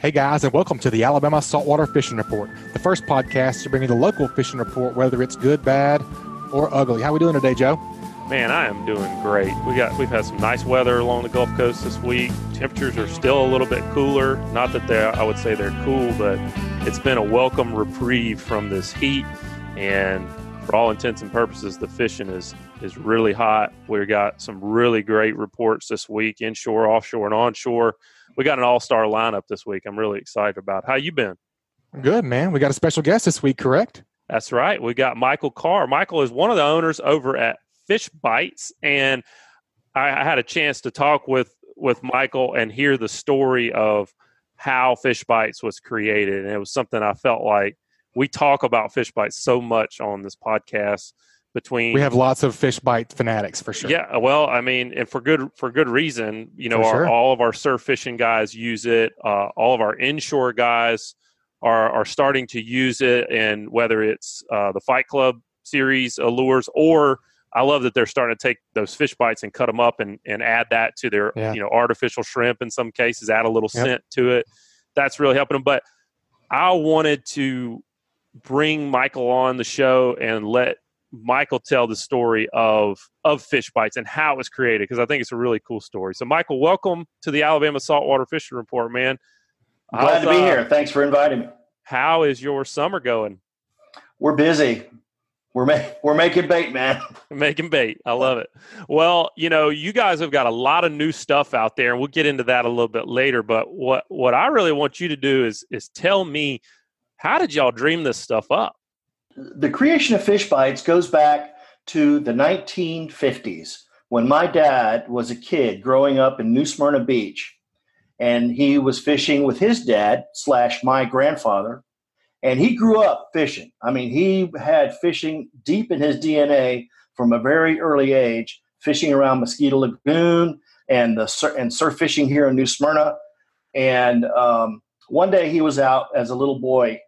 Hey guys, and welcome to the Alabama Saltwater Fishing Report, the first podcast to bring you the local fishing report, whether it's good, bad, or ugly. How we doing today, Joe? Man, I am doing great. We've had some nice weather along the Gulf Coast this week. Temperatures are still a little bit cooler. Not that I would say they're cool, but it's been a welcome reprieve from this heat. And for all intents and purposes, the fishing is really hot. We've got some really great reports this week, inshore, offshore, and onshore. We got an all-star lineup this week. I'm really excited about. How you been? Good, man. We got a special guest this week, correct? That's right. We got Michael Carr. Michael is one of the owners over at Fish Bites, and I had a chance to talk with Michael and hear the story of how Fish Bites was created, and it was something I felt like we talk about Fish Bites so much on this podcast. We have lots of fish bite fanatics for sure. Yeah, well, I mean, and for good reason. You know, sure. all of our surf fishing guys use it. All of our inshore guys are starting to use it, and whether it's the Fight Club series lures, or I love that they're starting to take those fish bites and cut them up and add that to their artificial shrimp in some cases, add a little scent to it. That's really helping them. But I wanted to bring Michael on the show and let Michael tell the story of Fish Bites and how it was created, because I think it's a really cool story. So, Michael, welcome to the Alabama Saltwater Fishing Report, man. Glad to be here. Thanks for inviting me. How is your summer going? We're busy. We're making bait, man. Making bait. I love it. Well, you know, you guys have got a lot of new stuff out there, and we'll get into that a little bit later. But what I really want you to do is tell me, how did y'all dream this stuff up? The creation of Fish Bites goes back to the 1950s when my dad was a kid growing up in New Smyrna Beach, and he was fishing with his dad / my grandfather, and he grew up fishing. I mean, he had fishing deep in his DNA from a very early age, fishing around Mosquito Lagoon and surf fishing here in New Smyrna. And one day he was out as a little boy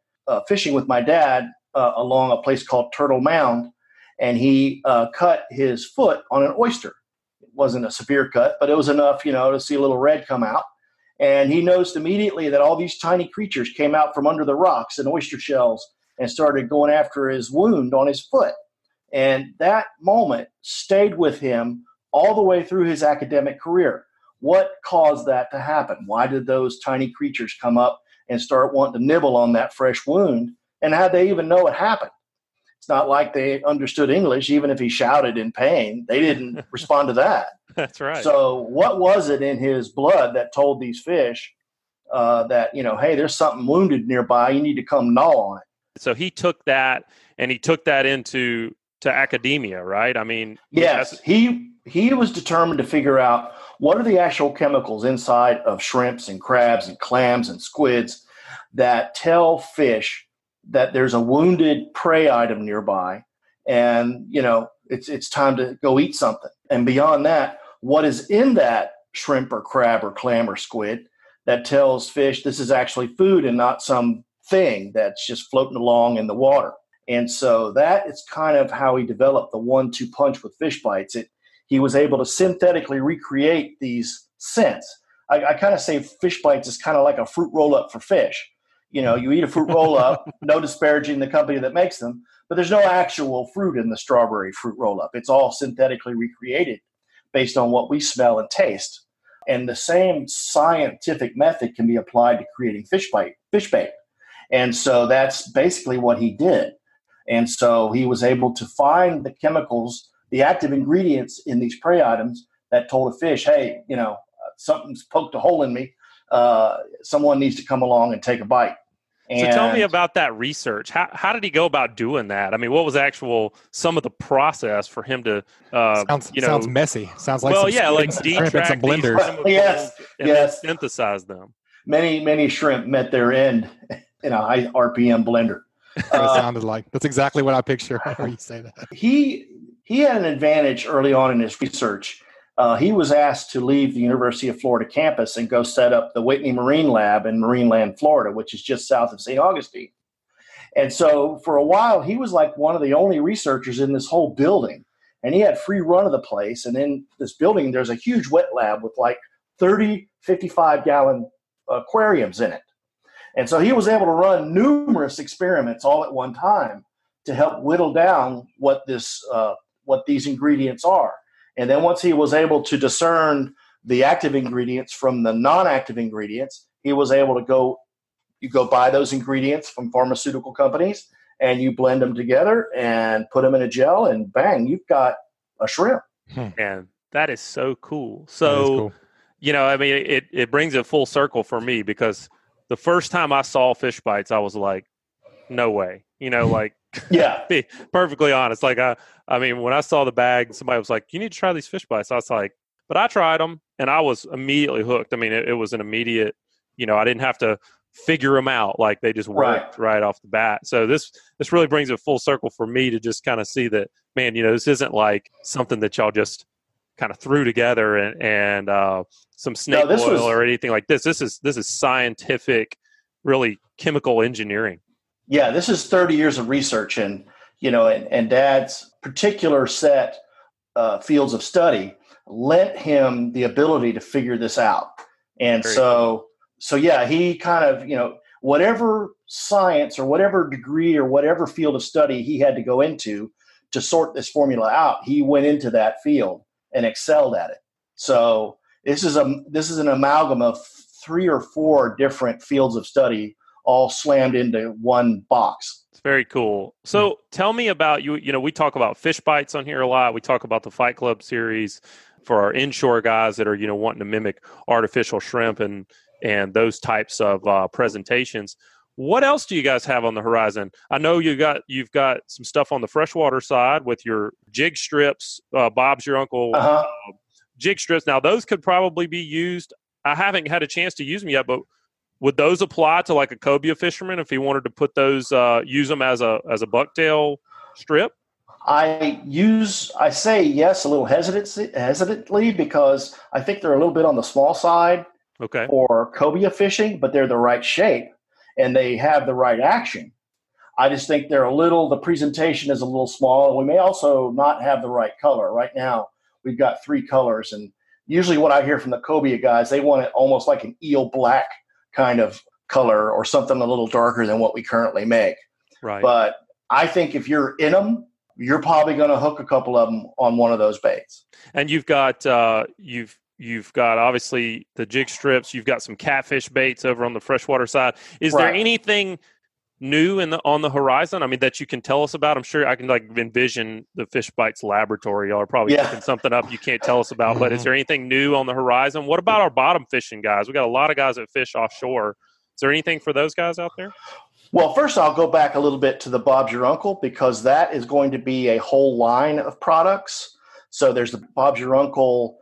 fishing with my dad along a place called Turtle Mound, and he cut his foot on an oyster. It wasn't a severe cut, but it was enough, to see a little red come out. And he noticed immediately that all these tiny creatures came out from under the rocks and oyster shells and started going after his wound on his foot. And that moment stayed with him all the way through his academic career. What caused that to happen? Why did those tiny creatures come up and start wanting to nibble on that fresh wound? And how'd they even know it happened? It's not like they understood English. Even if he shouted in pain, they didn't respond to that. That's right. So what was it in his blood that told these fish that, hey, there's something wounded nearby. You need to come gnaw on it. So he took that into academia, right? I mean, yes, he was determined to figure out what are the actual chemicals inside of shrimps and crabs and clams and squids that tell fish that there's a wounded prey item nearby, and it's time to go eat something. And beyond that, what is in that shrimp or crab or clam or squid that tells fish this is actually food and not some thing that's just floating along in the water. And so that is kind of how he developed the 1-2 punch with Fish Bites. He was able to synthetically recreate these scents. I kind of say Fish Bites is kind of like a fruit roll-up for fish. You eat a fruit roll-up, no disparaging the company that makes them, but there's no actual fruit in the strawberry fruit roll-up. It's all synthetically recreated based on what we smell and taste. And the same scientific method can be applied to creating fish bait. And so that's basically what he did. And so he was able to find the chemicals, the active ingredients in these prey items that told a fish, hey, something's poked a hole in me. Someone needs to come along and take a bite. So tell me about that research. How did he go about doing that? I mean, what was some of the process for him to? Sounds messy. Sounds like detract some blenders. Yes, then synthesize them. Many shrimp met their end in a high RPM blender. It sounded like that's exactly what I picture when you say that. He had an advantage early on in his research. He was asked to leave the University of Florida campus and go set up the Whitney Marine Lab in Marineland, Florida, which is just south of St. Augustine. And so for a while, he was like one of the only researchers in this whole building. And he had free run of the place. And in this building, there's a huge wet lab with like 30 55-gallon aquariums in it. And so he was able to run numerous experiments all at one time to help whittle down what these ingredients are. And then once he was able to discern the active ingredients from the non-active ingredients, he was able to you go buy those ingredients from pharmaceutical companies and you blend them together and put them in a gel, and bang, you've got a shrimp. And that is so cool. So, I mean, it brings it full circle for me, because the first time I saw fish bites, I was like, no way, Yeah. be perfectly honest. Like, I mean, when I saw the bag, somebody was like, you need to try these fish bites. I was like, but I tried them and I was immediately hooked. I mean, it was an immediate, I didn't have to figure them out. Like, they just worked right off the bat. So this really brings it full circle for me to just kind of see that, man, this isn't like something that y'all just kind of threw together and some snake oil or anything like this. This is scientific, really chemical engineering. Yeah, this is 30 years of research, and Dad's particular set fields of study lent him the ability to figure this out. And so yeah, he kind of, whatever science or whatever degree or whatever field of study he had to go into to sort this formula out, he went into that field and excelled at it. So this is an amalgam of 3 or 4 different fields of study all slammed into one box. It's very cool. So tell me about you. We talk about fish bites on here a lot. We talk about the Fight Club series for our inshore guys that are, wanting to mimic artificial shrimp and those types of presentations. What else do you guys have on the horizon? I know you've got some stuff on the freshwater side with your jig strips. Bob's your uncle. Jig strips. Now those could probably be used. I haven't had a chance to use them yet, but would those apply to like a cobia fisherman if he wanted to put those, use them as a bucktail strip? I say yes a little hesitantly, because I think they're a little bit on the small side for cobia fishing, but they're the right shape and they have the right action. I just think the presentation is a little small, and we may also not have the right color. Right now, we've got 3 colors, and usually what I hear from the cobia guys, they want it almost like an eel black kind of color or something a little darker than what we currently make. Right. But I think if you're in them, you're probably going to hook a couple of them on one of those baits. And you've got you've got obviously the jig strips. You've got some catfish baits over on the freshwater side. Is there anything new on the horizon? I mean, that you can tell us about? I'm sure I can envision the Fish Bites laboratory. Y'all are probably cooking something up you can't tell us about. But is there anything new on the horizon? What about our bottom fishing guys? We got a lot of guys that fish offshore. Is there anything for those guys out there? Well, first I'll go back a little bit to the Bob's Your Uncle, because that is going to be a whole line of products. So there's the Bob's Your Uncle,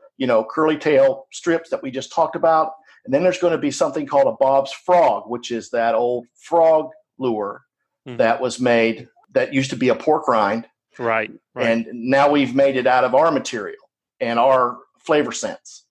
curly tail strips that we just talked about. And then there's going to be something called a Bob's Frog, which is that old frog lure that was made that used to be a pork rind. Right. And now we've made it out of our material and our flavor sense.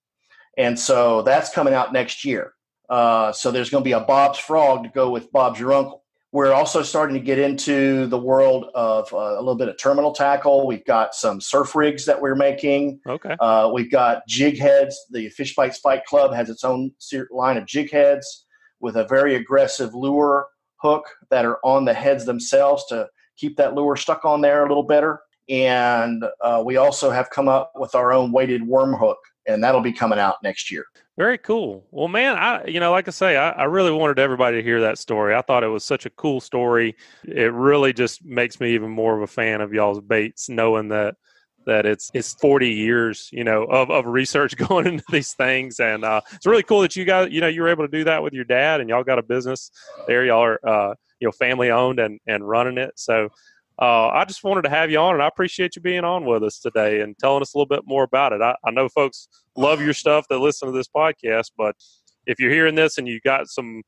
And so that's coming out next year. So there's going to be a Bob's Frog to go with Bob's Your Uncle. We're also starting to get into the world of a little bit of terminal tackle. We've got some surf rigs that we're making. Okay. We've got jig heads. The Fish Bites Fight Club has its own line of jig heads with a very aggressive lure hook that are on the heads themselves to keep that lure stuck on there a little better. And we also have come up with our own weighted worm hook, and that'll be coming out next year. Very cool. Well, man, like I say, I really wanted everybody to hear that story. I thought it was such a cool story. It really just makes me even more of a fan of y'all's baits, knowing that it's 40 years, of research going into these things. And it's really cool that you guys, you were able to do that with your dad, and y'all got a business there. Y'all are, family owned and running it. So I just wanted to have you on, and I appreciate you being on with us today and telling us a little bit more about it. I know folks love your stuff that listen to this podcast, but if you're hearing this and you got some,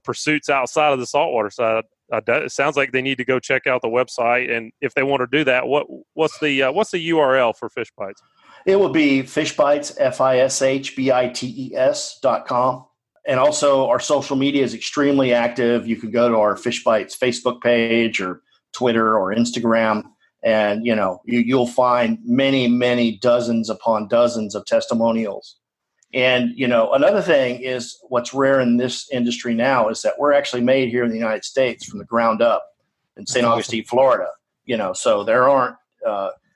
pursuits outside of the saltwater side, it sounds like they need to go check out the website. And if they want to do that, what's the URL for Fish Bites? It would be fishbites, FISHBITES.com. And also our social media is extremely active. You can go to our Fish Bites Facebook page or Twitter or Instagram, and you'll find many, many dozens upon dozens of testimonials And, another thing is what's rare in this industry now is that we're actually made here in the United States from the ground up in St. Augustine, Florida. So there aren't,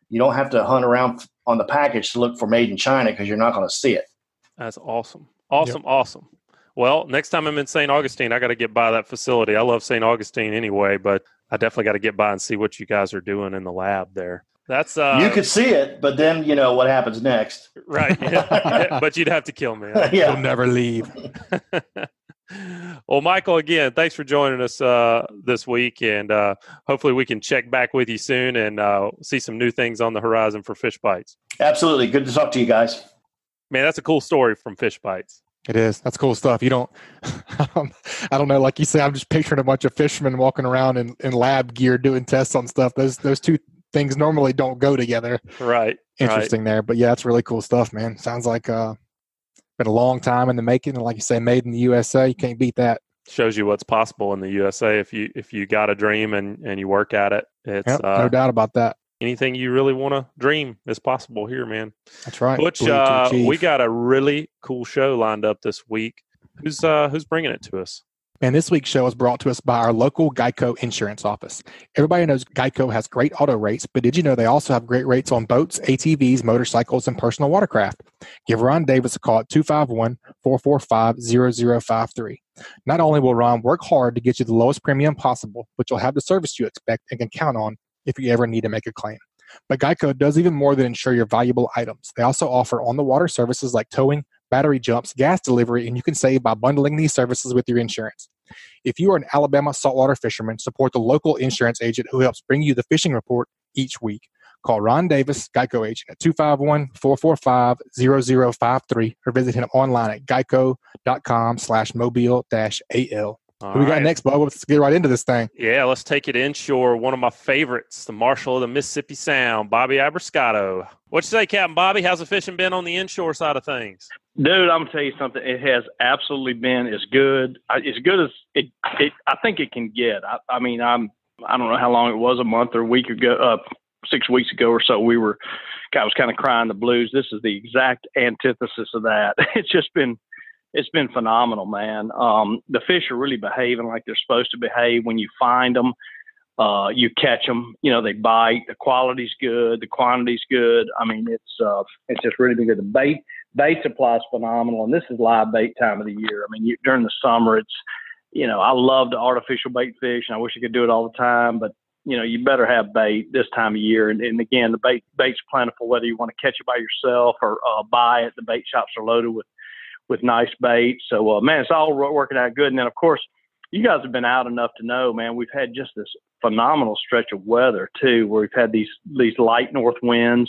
you don't have to hunt around on the package to look for made in China because you're not going to see it. That's awesome. Awesome. Well, next time I'm in St. Augustine, I got to get by that facility. I love St. Augustine anyway, but I definitely got to get by and see what you guys are doing in the lab there. That's you could see it, but then what happens next. Right. Yeah. But you'd have to kill me. Yeah. You'll never leave. Well, Michael, again, thanks for joining us this week, and hopefully we can check back with you soon and see some new things on the horizon for Fish Bites. Absolutely. Good to talk to you guys. Man, that's a cool story from Fish Bites. It is. That's cool stuff. You don't, I don't know. Like you say, I'm just picturing a bunch of fishermen walking around in lab gear doing tests on stuff. Those two things normally don't go together. Right. Interesting there. But yeah, it's really cool stuff, man. Sounds like been a long time in the making. And like you say, made in the USA. You can't beat that. Shows you what's possible in the USA if you got a dream and you work at it. It's no doubt about that. Anything you really want to dream is possible here, man. That's right. Butch, we got a really cool show lined up this week. Who's bringing it to us? And this week's show is brought to us by our local Geico insurance office. Everybody knows Geico has great auto rates, but did you know they also have great rates on boats, ATVs, motorcycles, and personal watercraft? Give Ron Davis a call at 251-445-0053. Not only will Ron work hard to get you the lowest premium possible, but you'll have the service you expect and can count on if you ever need to make a claim. But Geico does even more than insure your valuable items. They also offer on-the-water services like towing, battery jumps, gas delivery, and you can save by bundling these services with your insurance. If you are an Alabama saltwater fisherman, support the local insurance agent who helps bring you the fishing report each week. Call Ron Davis, Geico agent, at 251-445-0053 or visit him online at geico.com/mobile-al. Who we got next, Bob? Let's get right into this thing. Yeah, let's take it inshore. One of my favorites, the Marshal of the Mississippi Sound, Bobby Abruscato. What you say, Captain Bobby? How's the fishing been on the inshore side of things? Dude, I'm going to tell you something. It has absolutely been as good as it I think it can get. I don't know how long it was, a month or a week ago, 6 weeks ago or so. I was kind of crying the blues. This is the exact antithesis of that. It's been phenomenal, man. The fish are really behaving like they're supposed to behave. When you find them, you catch them. They bite. The quality's good. The quantity's good. I mean, it's just really been good. The bait supply is phenomenal, and this is live bait time of the year. I mean, during the summer, it's I love the artificial bait fish, and I wish I could do it all the time, but you better have bait this time of year. And again, the bait's plentiful, whether you want to catch it by yourself or buy it. The bait shops are loaded with nice bait. So, man, it's all working out good. And then, of course, you guys have been out enough to know, man, we've had just this phenomenal stretch of weather, too, where we've had these light north winds,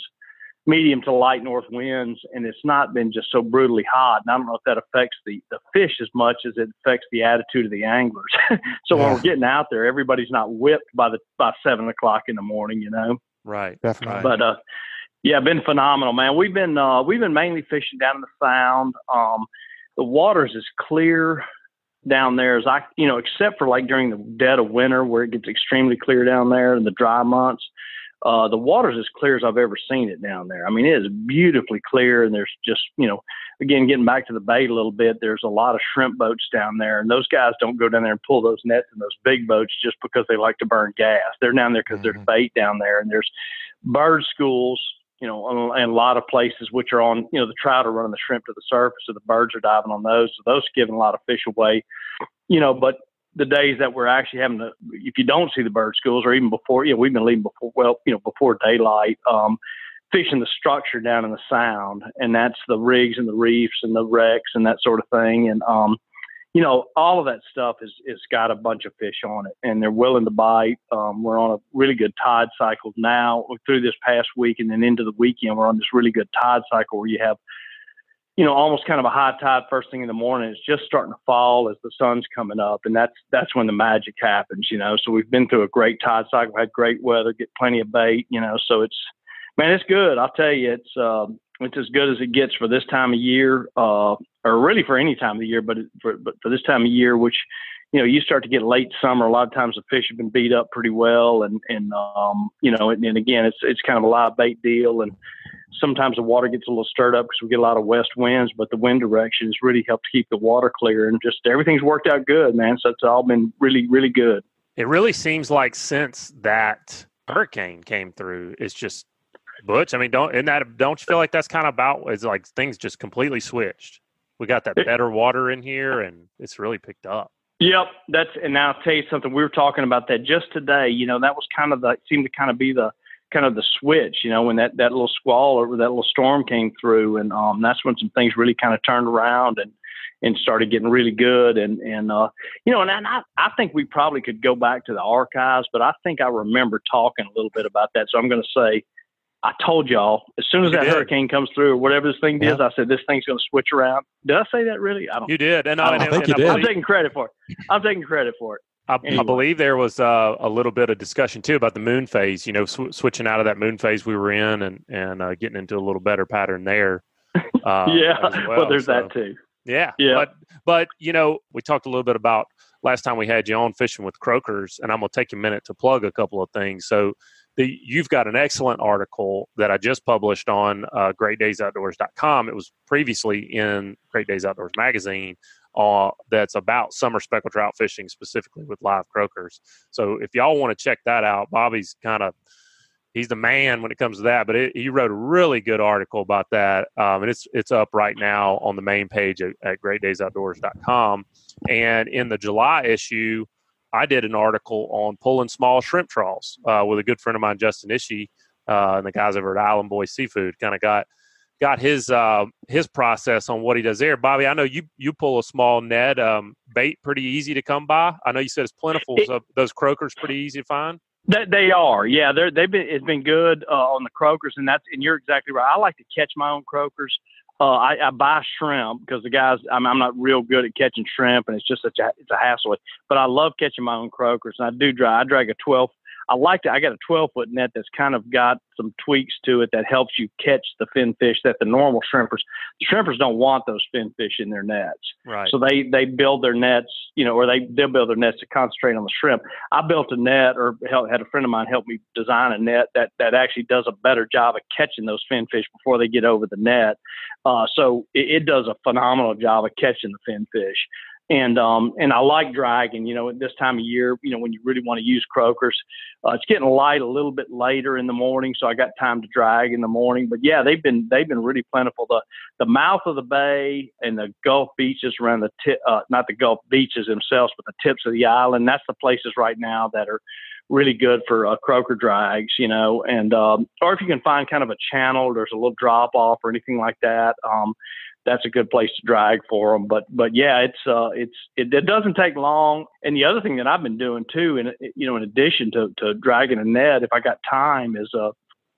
medium to light north winds, and it's not been just so brutally hot. And I don't know if that affects the fish as much as it affects the attitude of the anglers. So when we're getting out there, everybody's not whipped by 7 o'clock in the morning, Right. Definitely. But, yeah, been phenomenal, man. We've been mainly fishing down in the Sound. The water's as clear down there as except for like during the dead of winter where it gets extremely clear down there in the dry months. The water's as clear as I've ever seen it down there. I mean, it is beautifully clear, and there's just, again, getting back to the bait a little bit, there's a lot of shrimp boats down there, and those guys don't go down there and pull those nets in those big boats just because they like to burn gas. They're down there because there's bait down there, and there's bird schools, and a lot of places which are on, the trout are running the shrimp to the surface, so the birds are diving on those. So those are giving a lot of fish away, but the days that we're actually having to, if you don't see the bird schools or even before, we've been leaving before daylight, fishing the structure down in the Sound, and that's the rigs and the reefs and the wrecks and that sort of thing. And, all of that stuff is got a bunch of fish on it, and they're willing to bite. We're on a really good tide cycle now through this past week, and then into the weekend, we're on this really good tide cycle where you have, almost kind of a high tide first thing in the morning. It's just starting to fall as the sun's coming up, and that's when the magic happens, So we've been through a great tide cycle, had great weather, get plenty of bait, so it's good. I'll tell you, it's as good as it gets for this time of year, or really for any time of the year, but for this time of year, which, you start to get late summer, a lot of times the fish have been beat up pretty well. And again, it's kind of a live bait deal. And sometimes the water gets a little stirred up because we get a lot of west winds, but the wind directions really help to keep the water clear, and just everything's worked out good, man. So it's all been really, really good. It really seems like since that hurricane came through, it's just Butch. I mean, don't you feel like that's kind of about, it's like things just completely switched. We got that better water in here, and it's really picked up. Yep, and now I'll tell you something. We were talking about that just today. You know, that was kind of seemed to kind of be the switch. You know, when that little squall or that little storm came through, and that's when some things really kind of turned around and started getting really good. And you know, and I think we probably could go back to the archives, but I think I remember talking a little bit about that. So I'm going to say, I told y'all, as soon as that hurricane comes through or whatever this thing is, I said, this thing's going to switch around. Did I say that really? I don't. You did. And I think you did. I'm taking credit for it. I believe there was a little bit of discussion, too, about the moon phase, you know, switching out of that moon phase we were in and getting into a little better pattern there. Well, there's that, too. Yeah. But, you know, we talked a little bit about last time we had you on fishing with croakers, and I'm going to take a minute to plug a couple of things. So you've got an excellent article that I just published on greatdaysoutdoors.com. It was previously in Great Days Outdoors magazine that's about summer speckled trout fishing, specifically with live croakers. So if y'all want to check that out, Bobby's he's the man when it comes to that, but he wrote a really good article about that. And it's up right now on the main page at greatdaysoutdoors.com. And in the July issue, I did an article on pulling small shrimp trawls with a good friend of mine, Justin Ishii, and the guys over at Island Boy Seafood. Kind of got his process on what he does there. Bobby, I know you pull a small Ned bait pretty easy to come by. I know you said it's plentiful. So those croakers pretty easy to find. They are, yeah. It's been good on the croakers, and you're exactly right. I like to catch my own croakers. I buy shrimp because the guys, I'm not real good at catching shrimp, and it's just it's a hassle. But I love catching my own croakers, and I drag a 12. I got a 12-foot net that's kind of got some tweaks to it that helps you catch the finfish that the normal shrimpers don't want those finfish in their nets. Right. So they build their nets, you know, or they'll build their nets to concentrate on the shrimp. I built a net, or had a friend of mine help me design a net that actually does a better job of catching those finfish before they get over the net. So it does a phenomenal job of catching the finfish. And I like dragging, you know, at this time of year, you know, when you really want to use croakers. It's getting light a little bit later in the morning, so I got time to drag in the morning. But yeah, they've been really plentiful. The mouth of the bay and the Gulf beaches around the tip, not the Gulf beaches themselves, but the tips of the island. That's the places right now that are really good for croaker drags, you know. And or if you can find kind of a channel, there's a little drop off or anything like that. That's a good place to drag for them. But yeah, it doesn't take long. And the other thing that I've been doing too, and you know, in addition to dragging a net, if I got time, is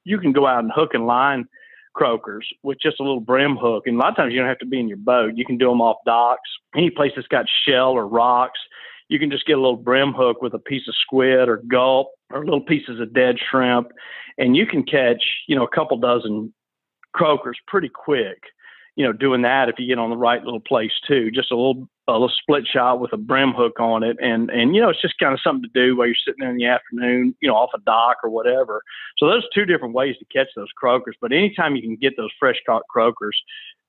you can go out and hook and line croakers with just a little brim hook. And a lot of times you don't have to be in your boat. You can do them off docks, any place that's got shell or rocks. You can just get a little brim hook with a piece of squid or gulp or little pieces of dead shrimp, and you can catch, you know, a couple dozen croakers pretty quick. You know, doing that if you get on the right little place too, just a little split shot with a brim hook on it. And, you know, it's just kind of something to do while you're sitting there in the afternoon, you know, off a dock or whatever. So there's two different ways to catch those croakers, but anytime you can get those fresh caught croakers,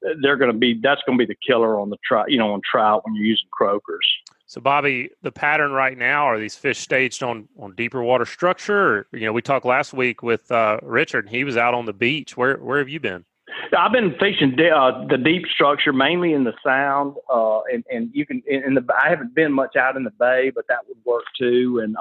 that's going to be the killer on the trout, you know, on trout when you're using croakers. So Bobby, the pattern right now, are these fish staged on deeper water structure? Or, you know, we talked last week with Richard, and he was out on the beach. Where have you been? I've been fishing the deep structure, mainly in the Sound, and you can I haven't been much out in the bay, but that would work too. And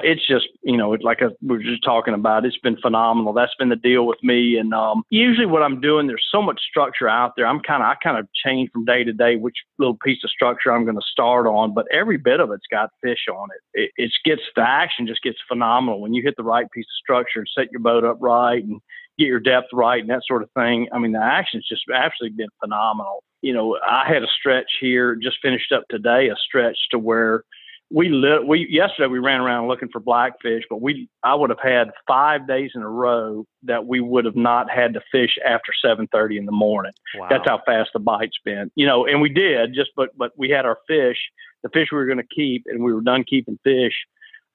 it's just, you know, like we were just talking about, it's been phenomenal. That's been the deal with me. And usually what I'm doing, there's so much structure out there. I kind of change from day to day which little piece of structure I'm going to start on, but every bit of it's got fish on it. The action just gets phenomenal when you hit the right piece of structure and set your boat up right and get your depth right and that sort of thing. I mean, the action's just absolutely been phenomenal. You know, I had a stretch here, just finished up today, a stretch to where yesterday we ran around looking for blackfish, but I would have had 5 days in a row that we would have not had to fish after 7:30 in the morning. Wow. That's how fast the bite's been, you know, and we did but we had our fish, the fish we were going to keep, and we were done keeping fish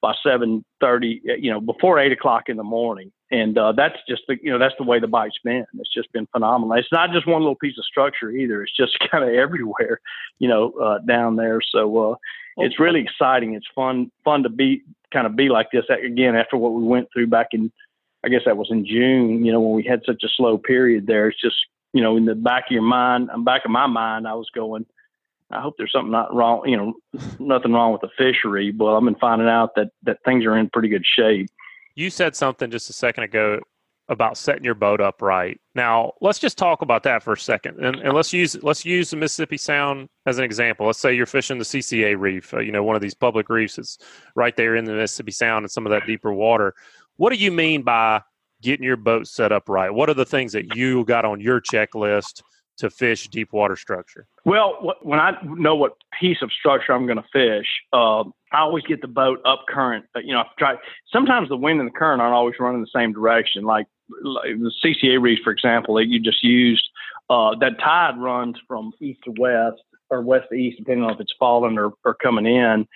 by 7:30, you know, before 8 o'clock in the morning. And that's just that's the way the bite's been. It's just been phenomenal. It's not just one little piece of structure either. It's just kind of everywhere, down there. So it's really exciting. It's fun to be like this again after what we went through back in, I guess that was in June, when we had such a slow period there. It's just, in the back of my mind, I was going, I hope there's something not wrong, nothing wrong with the fishery. Well, I've been finding out that things are in pretty good shape. You said something just a second ago about setting your boat up right. Now, let's just talk about that for a second. And let's use the Mississippi Sound as an example. Let's say you're fishing the CCA reef, one of these public reefs that's right there in the Mississippi Sound and some of that deeper water. What do you mean by getting your boat set up right? What are the things that you got on your checklist to fish deep water structure? Well, when I know what piece of structure I'm going to fish, I always get the boat up current. Sometimes the wind and the current aren't always running the same direction. Like the CCA reef, for example, that you just used, that tide runs from east to west or west to east, depending on if it's falling or coming in.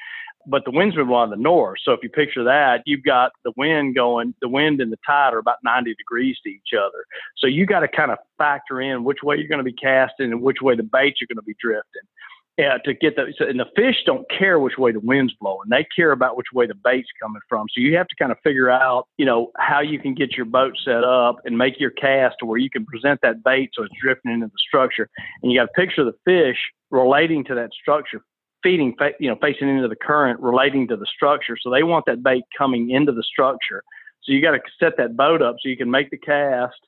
But the wind's been blowing the north. So if you picture that, you've got the wind and the tide are about 90 degrees to each other. So you got to kind of factor in which way you're going to be casting and which way the baits are going to be drifting. To get and the fish don't care which way the wind's blowing. They care about which way the bait's coming from. So you have to kind of figure out, how you can get your boat set up and make your cast to where you can present that bait so it's drifting into the structure. And you got to picture the fish relating to that structure, feeding, facing into the current, relating to the structure. So they want that bait coming into the structure. So you got to set that boat up so you can make the cast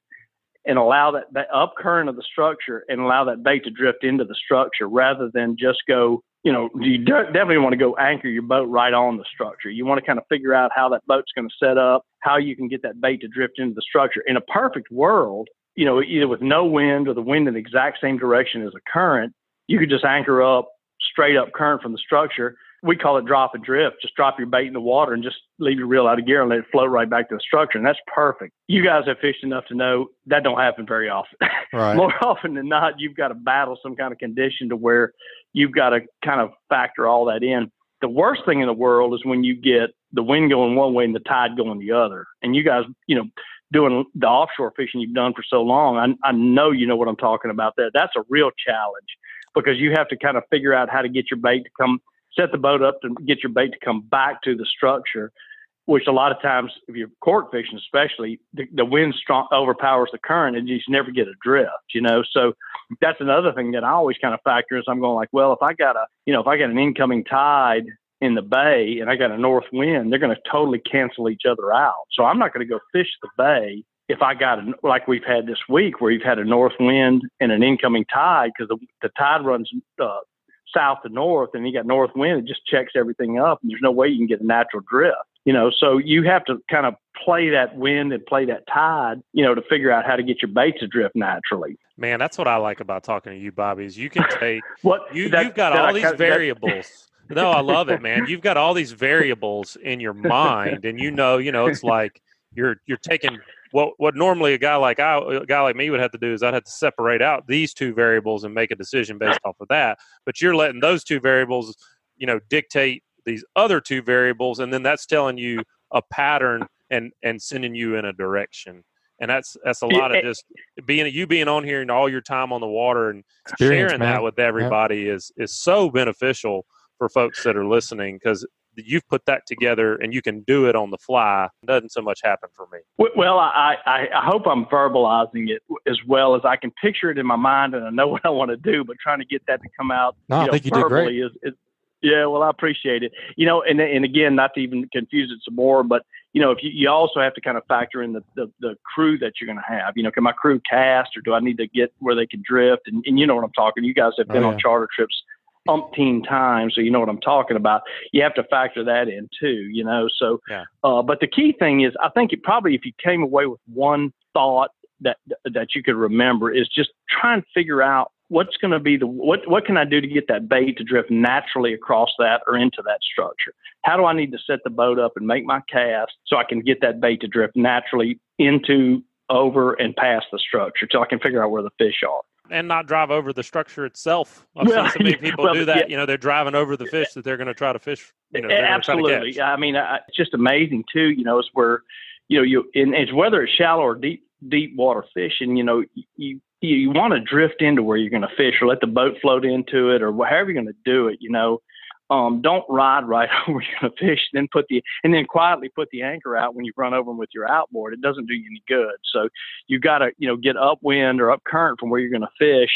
and allow that up current of the structure and allow that bait to drift into the structure rather than just go, you definitely want to go anchor your boat right on the structure. You want to kind of figure out how that boat's going to set up, how you can get that bait to drift into the structure. In a perfect world, either with no wind or the wind in the exact same direction as the current, you could just anchor up straight up current from the structure. We call it drop and drift. Just drop your bait in the water and just leave your reel out of gear and let it float right back to the structure. And that's perfect. You guys have fished enough to know that don't happen very often. Right. More often than not, you've got to battle some kind of condition to where you've got to kind of factor all that in. The worst thing in the world is when you get the wind going one way and the tide going the other. And you guys, doing the offshore fishing you've done for so long, I know you know what I'm talking about there. That's a real challenge because you have to kind of figure out how to get your bait to come, set the boat up to get your bait to come back to the structure, which a lot of times, if you're cork fishing especially, the wind strong overpowers the current and you just never get a drift, So that's another thing that I always kind of factor is I'm going like, well, if I got an incoming tide in the bay and I got a north wind, they're going to totally cancel each other out. So I'm not going to go fish the bay if I got like we've had this week where you've had a north wind and an incoming tide because the tide runs south to north and you got north wind, it just checks everything up and there's no way you can get a natural drift. So you have to kind of play that wind and play that tide, to figure out how to get your bait to drift naturally. Man, that's what I like about talking to you, Bobby, is you can take you've got all these variables. No, I love it, man. You've got all these variables in your mind and it's like you're taking what normally a guy like me would have to do is I'd have to separate out these two variables and make a decision based off of that. But you're letting those two variables, dictate these other two variables, and then that's telling you a pattern and sending you in a direction. And that's a lot of just being on here and all your time on the water and sharing that with everybody is so beneficial for folks that are listening because you've put that together and you can do it on the fly. It doesn't so much happen for me. Well, I hope I'm verbalizing it as well as I can picture it in my mind and I know what I want to do, but trying to get that to come out I think you did great. Yeah, well, I appreciate it. And again, not to even confuse it some more, but if you also have to kind of factor in the crew that you're going to have. Can my crew cast or do I need to get where they can drift? And you know what I'm talking. You guys have been on charter trips umpteen times, so you know what I'm talking about. You have to factor that in too, So, but the key thing is, I think if you came away with one thought that you could remember is just try and figure out what's going to be what can I do to get that bait to drift naturally across that or into that structure? How do I need to set the boat up and make my cast so I can get that bait to drift naturally into, over, and past the structure so I can figure out where the fish are? And not drive over the structure itself. I've seen so many people do that. They're driving over the fish that they're going to try to fish. Absolutely. I mean, it's just amazing too. It's where and it's whether it's shallow or deep water fishing, you want to drift into where you're going to fish, or let the boat float into it, or however you're going to do it. Don't ride right over where you're going to fish, and then quietly put the anchor out when you run over them with your outboard. It doesn't do you any good. So you got to, get upwind or up current from where you're going to fish.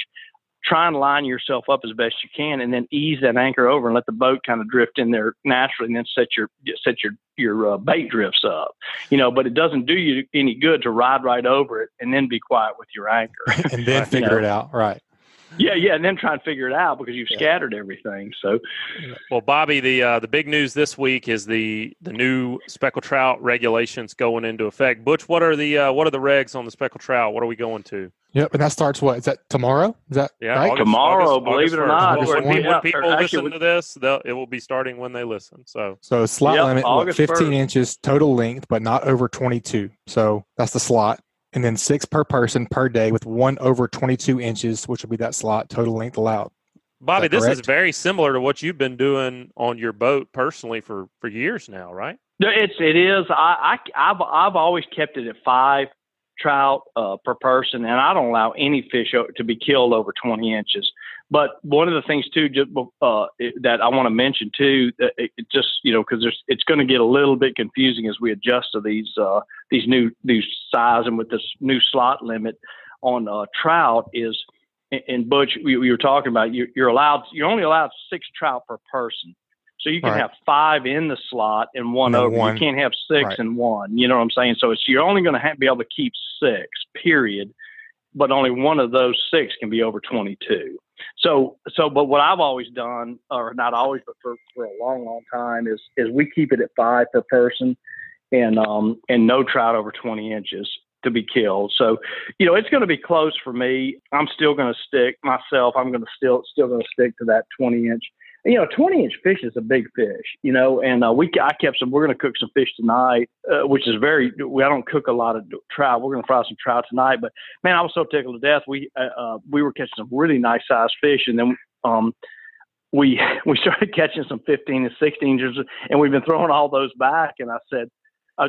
Try and line yourself up as best you can, and then ease that anchor over and let the boat kind of drift in there naturally, and then set your bait drifts up. But it doesn't do you any good to ride right over it and then be quiet with your anchor and then figure it out, right? Yeah, and then try and figure it out because you've scattered everything. So, well, Bobby, the big news this week is the new speckled trout regulations going into effect. Butch, what are the regs on the speckled trout? What are we going to? Yep, and that starts is that tomorrow? Is that right? Tomorrow, believe it or not. When people listen to this, it will be starting when they listen. So slot limit, 15 1st. inches total length, but not over 22. So that's the slot. And then 6 per person per day, with 1 over 22 inches, which will be that slot total length allowed. Bobby, this is very similar to what you've been doing on your boat personally for years now, right? It is. I've always kept it at 5 trout per person, and I don't allow any fish to be killed over 20 inches. But one of the things too, that I want to mention too, because it's going to get a little bit confusing as we adjust to these new size, and with this new slot limit on trout is, and Butch, we were talking about, you're only allowed 6 trout per person. So you can have 5 in the slot and 1 over. You can't have 6 and 1. You know what I'm saying? So you're only going to be able to keep 6, period. But only one of those 6 can be over 22. But what I've always done, or not always, but for a long, long time, is we keep it at 5 per person, and no trout over 20 inches to be killed. So, it's going to be close for me. I'm still going to stick myself. I'm going to still going to stick to that 20-inch. 20-inch fish is a big fish, and I kept some. We're going to cook some fish tonight, which is I don't cook a lot of trout. We're going to fry some trout tonight, but man, I was so tickled to death. We were catching some really nice sized fish, and then we started catching some 15 and 16 inches, and we've been throwing all those back. And I said,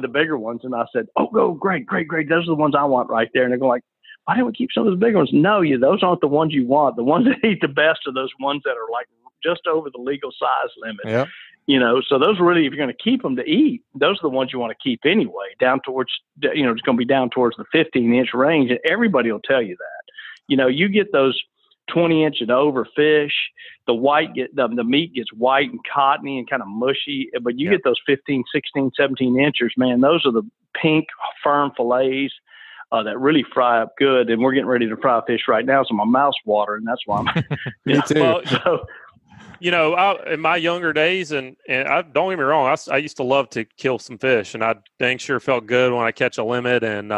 the bigger ones, and I said, oh, great. Those are the ones I want right there. And they're going like, why didn't we keep some of those bigger ones? No, those aren't the ones you want. The ones that eat the best are those ones that are like just over the legal size limit. Yeah. So those really, if you're going to keep them to eat, those are the ones you want to keep anyway, down towards, it's going to be down towards the 15-inch range. And everybody will tell you that. You get those 20-inch and over fish, the meat gets white and cottony and kind of mushy, but you get those 15, 16, 17 inchers, man, those are the pink, firm fillets that really fry up good. And we're getting ready to fry fish right now, so my mouth's watering. That's why I'm. Me too. In my younger days, and I don't get me wrong, I used to love to kill some fish, and I dang sure felt good when I catch a limit, and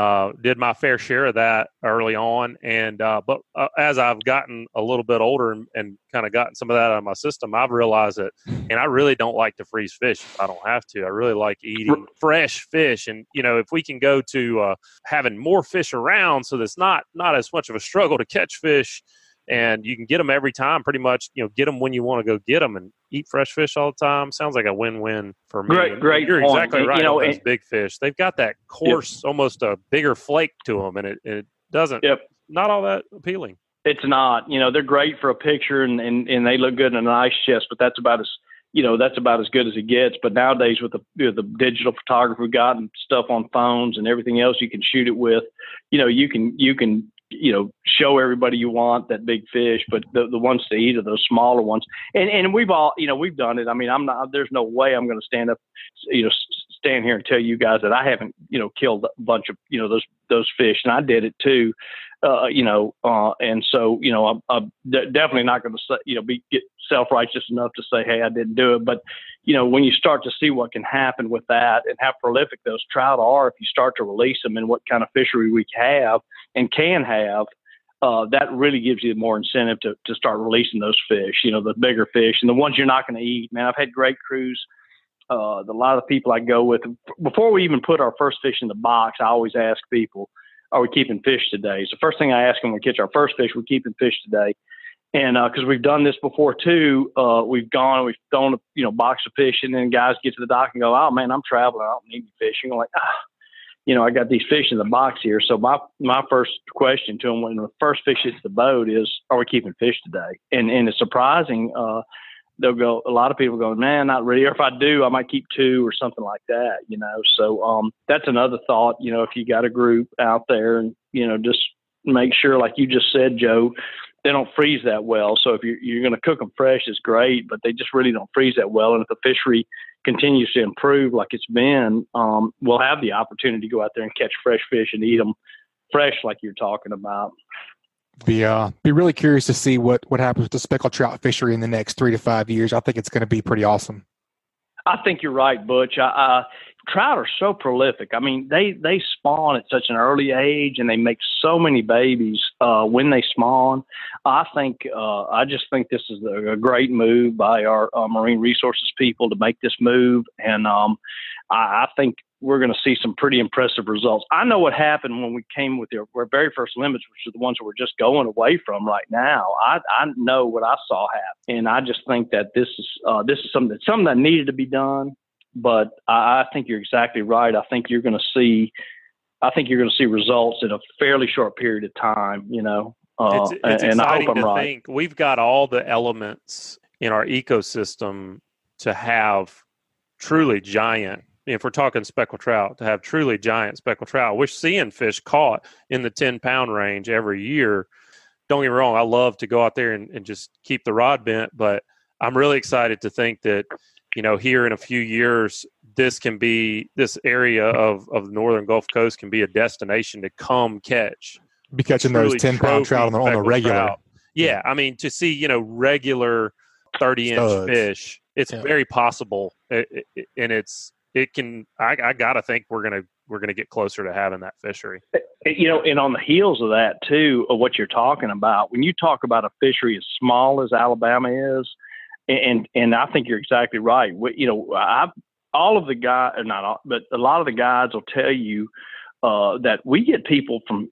did my fair share of that early on. And but as I've gotten a little bit older and kind of gotten some of that out of my system, I've realized that, and I really don't like to freeze fish if I don't have to. I really like eating fresh fish, and if we can go to having more fish around, so that's not as much of a struggle to catch fish. And you can get them every time, pretty much, get them when you want to go get them, and eat fresh fish all the time. Sounds like a win-win for me. Great. You're point. exactly right on those big fish. They've got that coarse, almost a bigger flake to them, and it doesn't, not all that appealing. It's not. They're great for a picture, and they look good in an ice chest, but that's about as good as it gets. But nowadays with the digital photography we've got and stuff on phones and everything else you can shoot it with, you can show everybody you want that big fish, but the ones to eat are those smaller ones. And we've all, we've done it. I mean, there's no way I'm going to stand up, stand here and tell you guys that I haven't, killed a bunch of, those fish, and I did it too. And so, I'm definitely not going to say, get self-righteous enough to say, hey, I didn't do it. But, when you start to see what can happen with that and how prolific those trout are, if you start to release them and what kind of fishery we have and can have, that really gives you more incentive to start releasing those fish, the bigger fish and the ones you're not going to eat. Man, I've had great crews. A lot of the people I go with, before we even put our first fish in the box, I always ask people, are we keeping fish today? So first thing I ask them when we catch our first fish, we're keeping fish today. And because we've done this before too, we've thrown a box of fish, and then guys get to the dock and go, oh man, I'm traveling, I don't need any fish. And I'm like, I got these fish in the box here. So my first question to them when the first fish hits the boat is, are we keeping fish today? And it's surprising. A lot of people go, man, not really. Or if I do, I might keep 2 or something like that, So that's another thought, if you got a group out there and, just make sure, like you just said, Joe, they don't freeze that well. So if you're going to cook them fresh, it's great, but they just really don't freeze that well. And if the fishery continues to improve like it's been, we'll have the opportunity to go out there and catch fresh fish and eat them fresh like you're talking about. Be really curious to see what happens with the speckled trout fishery in the next 3 to 5 years. I think it's going to be pretty awesome. I think you're right, Butch. Trout are so prolific. I mean, they spawn at such an early age, and they make so many babies when they spawn. I just think this is a great move by our marine resources people to make this move, and I think we're going to see some pretty impressive results. I know what happened when we came with our very first limits, which are the ones that we're just going away from right now. I know what I saw happen, and I just think that this is something that needed to be done. But I think you're exactly right. I think you're going to see results in a fairly short period of time. It's and I hope exciting I'm to right. think we've got all the elements in our ecosystem to have truly giant. If we're talking speckled trout, to have truly giant speckled trout. We're seeing fish caught in the 10-pound range every year. Don't get me wrong, I love to go out there and just keep the rod bent, but I'm really excited to think that, here in a few years, this area of the northern Gulf Coast can be a destination to come catch. Be catching those 10-pound trout on the regular. Trout. Yeah, I mean, to see, regular 30-inch fish, it's very possible. I gotta think we're gonna get closer to having that fishery. And on the heels of that too, of what you're talking about, when you talk about a fishery as small as Alabama is, and I think you're exactly right. All of the guys, not all, but a lot of the guides will tell you that we get people from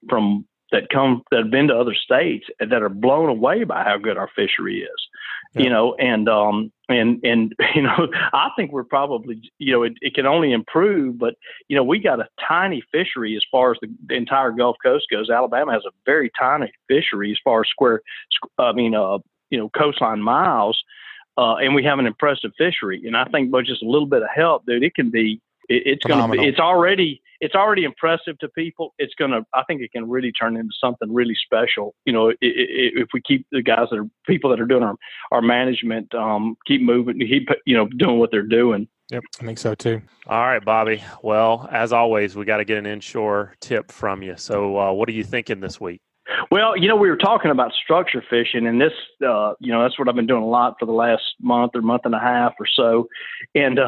that have been to other states that are blown away by how good our fishery is. Yeah. I think we're probably, it can only improve, but, we got a tiny fishery as far as the entire Gulf Coast goes. Alabama has a very tiny fishery as far as coastline miles. And we have an impressive fishery. And I think with just a little bit of help, dude, it's already impressive to people. I think it can really turn into something really special. If we keep the people that are doing our management, keep moving, keep, doing what they're doing. Yep. I think so too. All right, Bobby. Well, as always, we got to get an inshore tip from you. So what are you thinking this week? Well, we were talking about structure fishing, and this, that's what I've been doing a lot for the last month and a half or so. And,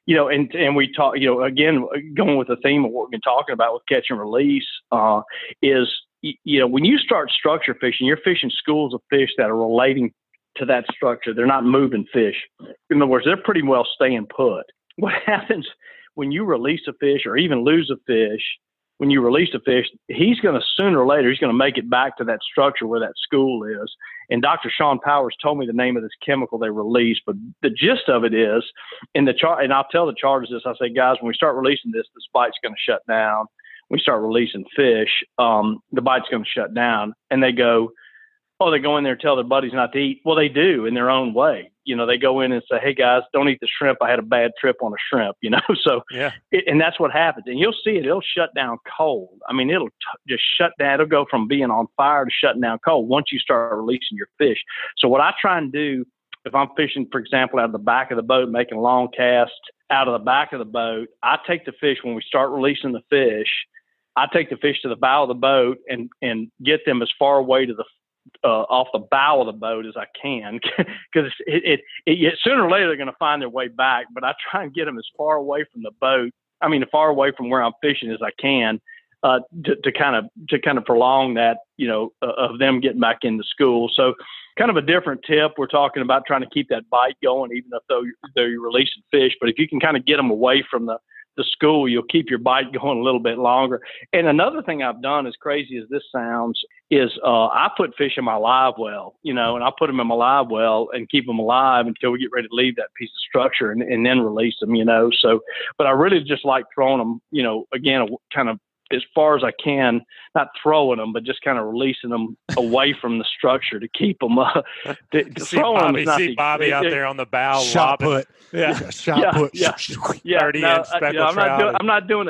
and we talk, again, going with the theme of what we've been talking about with catch and release, is, when you start structure fishing, you're fishing schools of fish that are relating to that structure. They're not moving fish. In other words, they're pretty well staying put. What happens when you release a fish or even lose a fish? When you release a fish, he's going to sooner or later, he's going to make it back to that structure where that school is. And Dr. Sean Powers told me the name of this chemical they release, but the gist of it is in the chart. And I'll tell the charters this. I say, guys, when we start releasing this bite's going to shut down. When we start releasing fish, the bite's going to shut down. And they go, oh, they go in there and tell their buddies not to eat. Well, they do in their own way. They go in and say, hey, guys, don't eat the shrimp. I had a bad trip on a shrimp, So, yeah. And that's what happens. And you'll see it. It'll shut down cold. I mean, it'll just shut down. It'll go from being on fire to shutting down cold once you start releasing your fish. So what I try and do, if I'm fishing, for example, out of the back of the boat, making a long cast out of the back of the boat, I take the fish when we start releasing the fish. I take the fish to the bow of the boat and get them as far away to the off the bow of the boat as I can, because sooner or later they're going to find their way back. But I try and get them as far away from the boat. I mean, as far away from where I'm fishing as I can, to kind of prolong that, of them getting back into school. So, kind of a different tip. We're talking about trying to keep that bite going, even though you're releasing fish. But if you can kind of get them away from the the school, you'll keep your bite going a little bit longer. And another thing I've done, as crazy as this sounds, is I put fish in my live well, and I'll put them in my live well and keep them alive until we get ready to leave that piece of structure and then release them, So, but I really just like throwing them, again, kind of as far as I can, not throwing them, but just kind of releasing them away from the structure to keep them. See Bobby out there on the bow, shot lobbing. put, yeah, shot put, 30-inch speckled trout. I'm not doing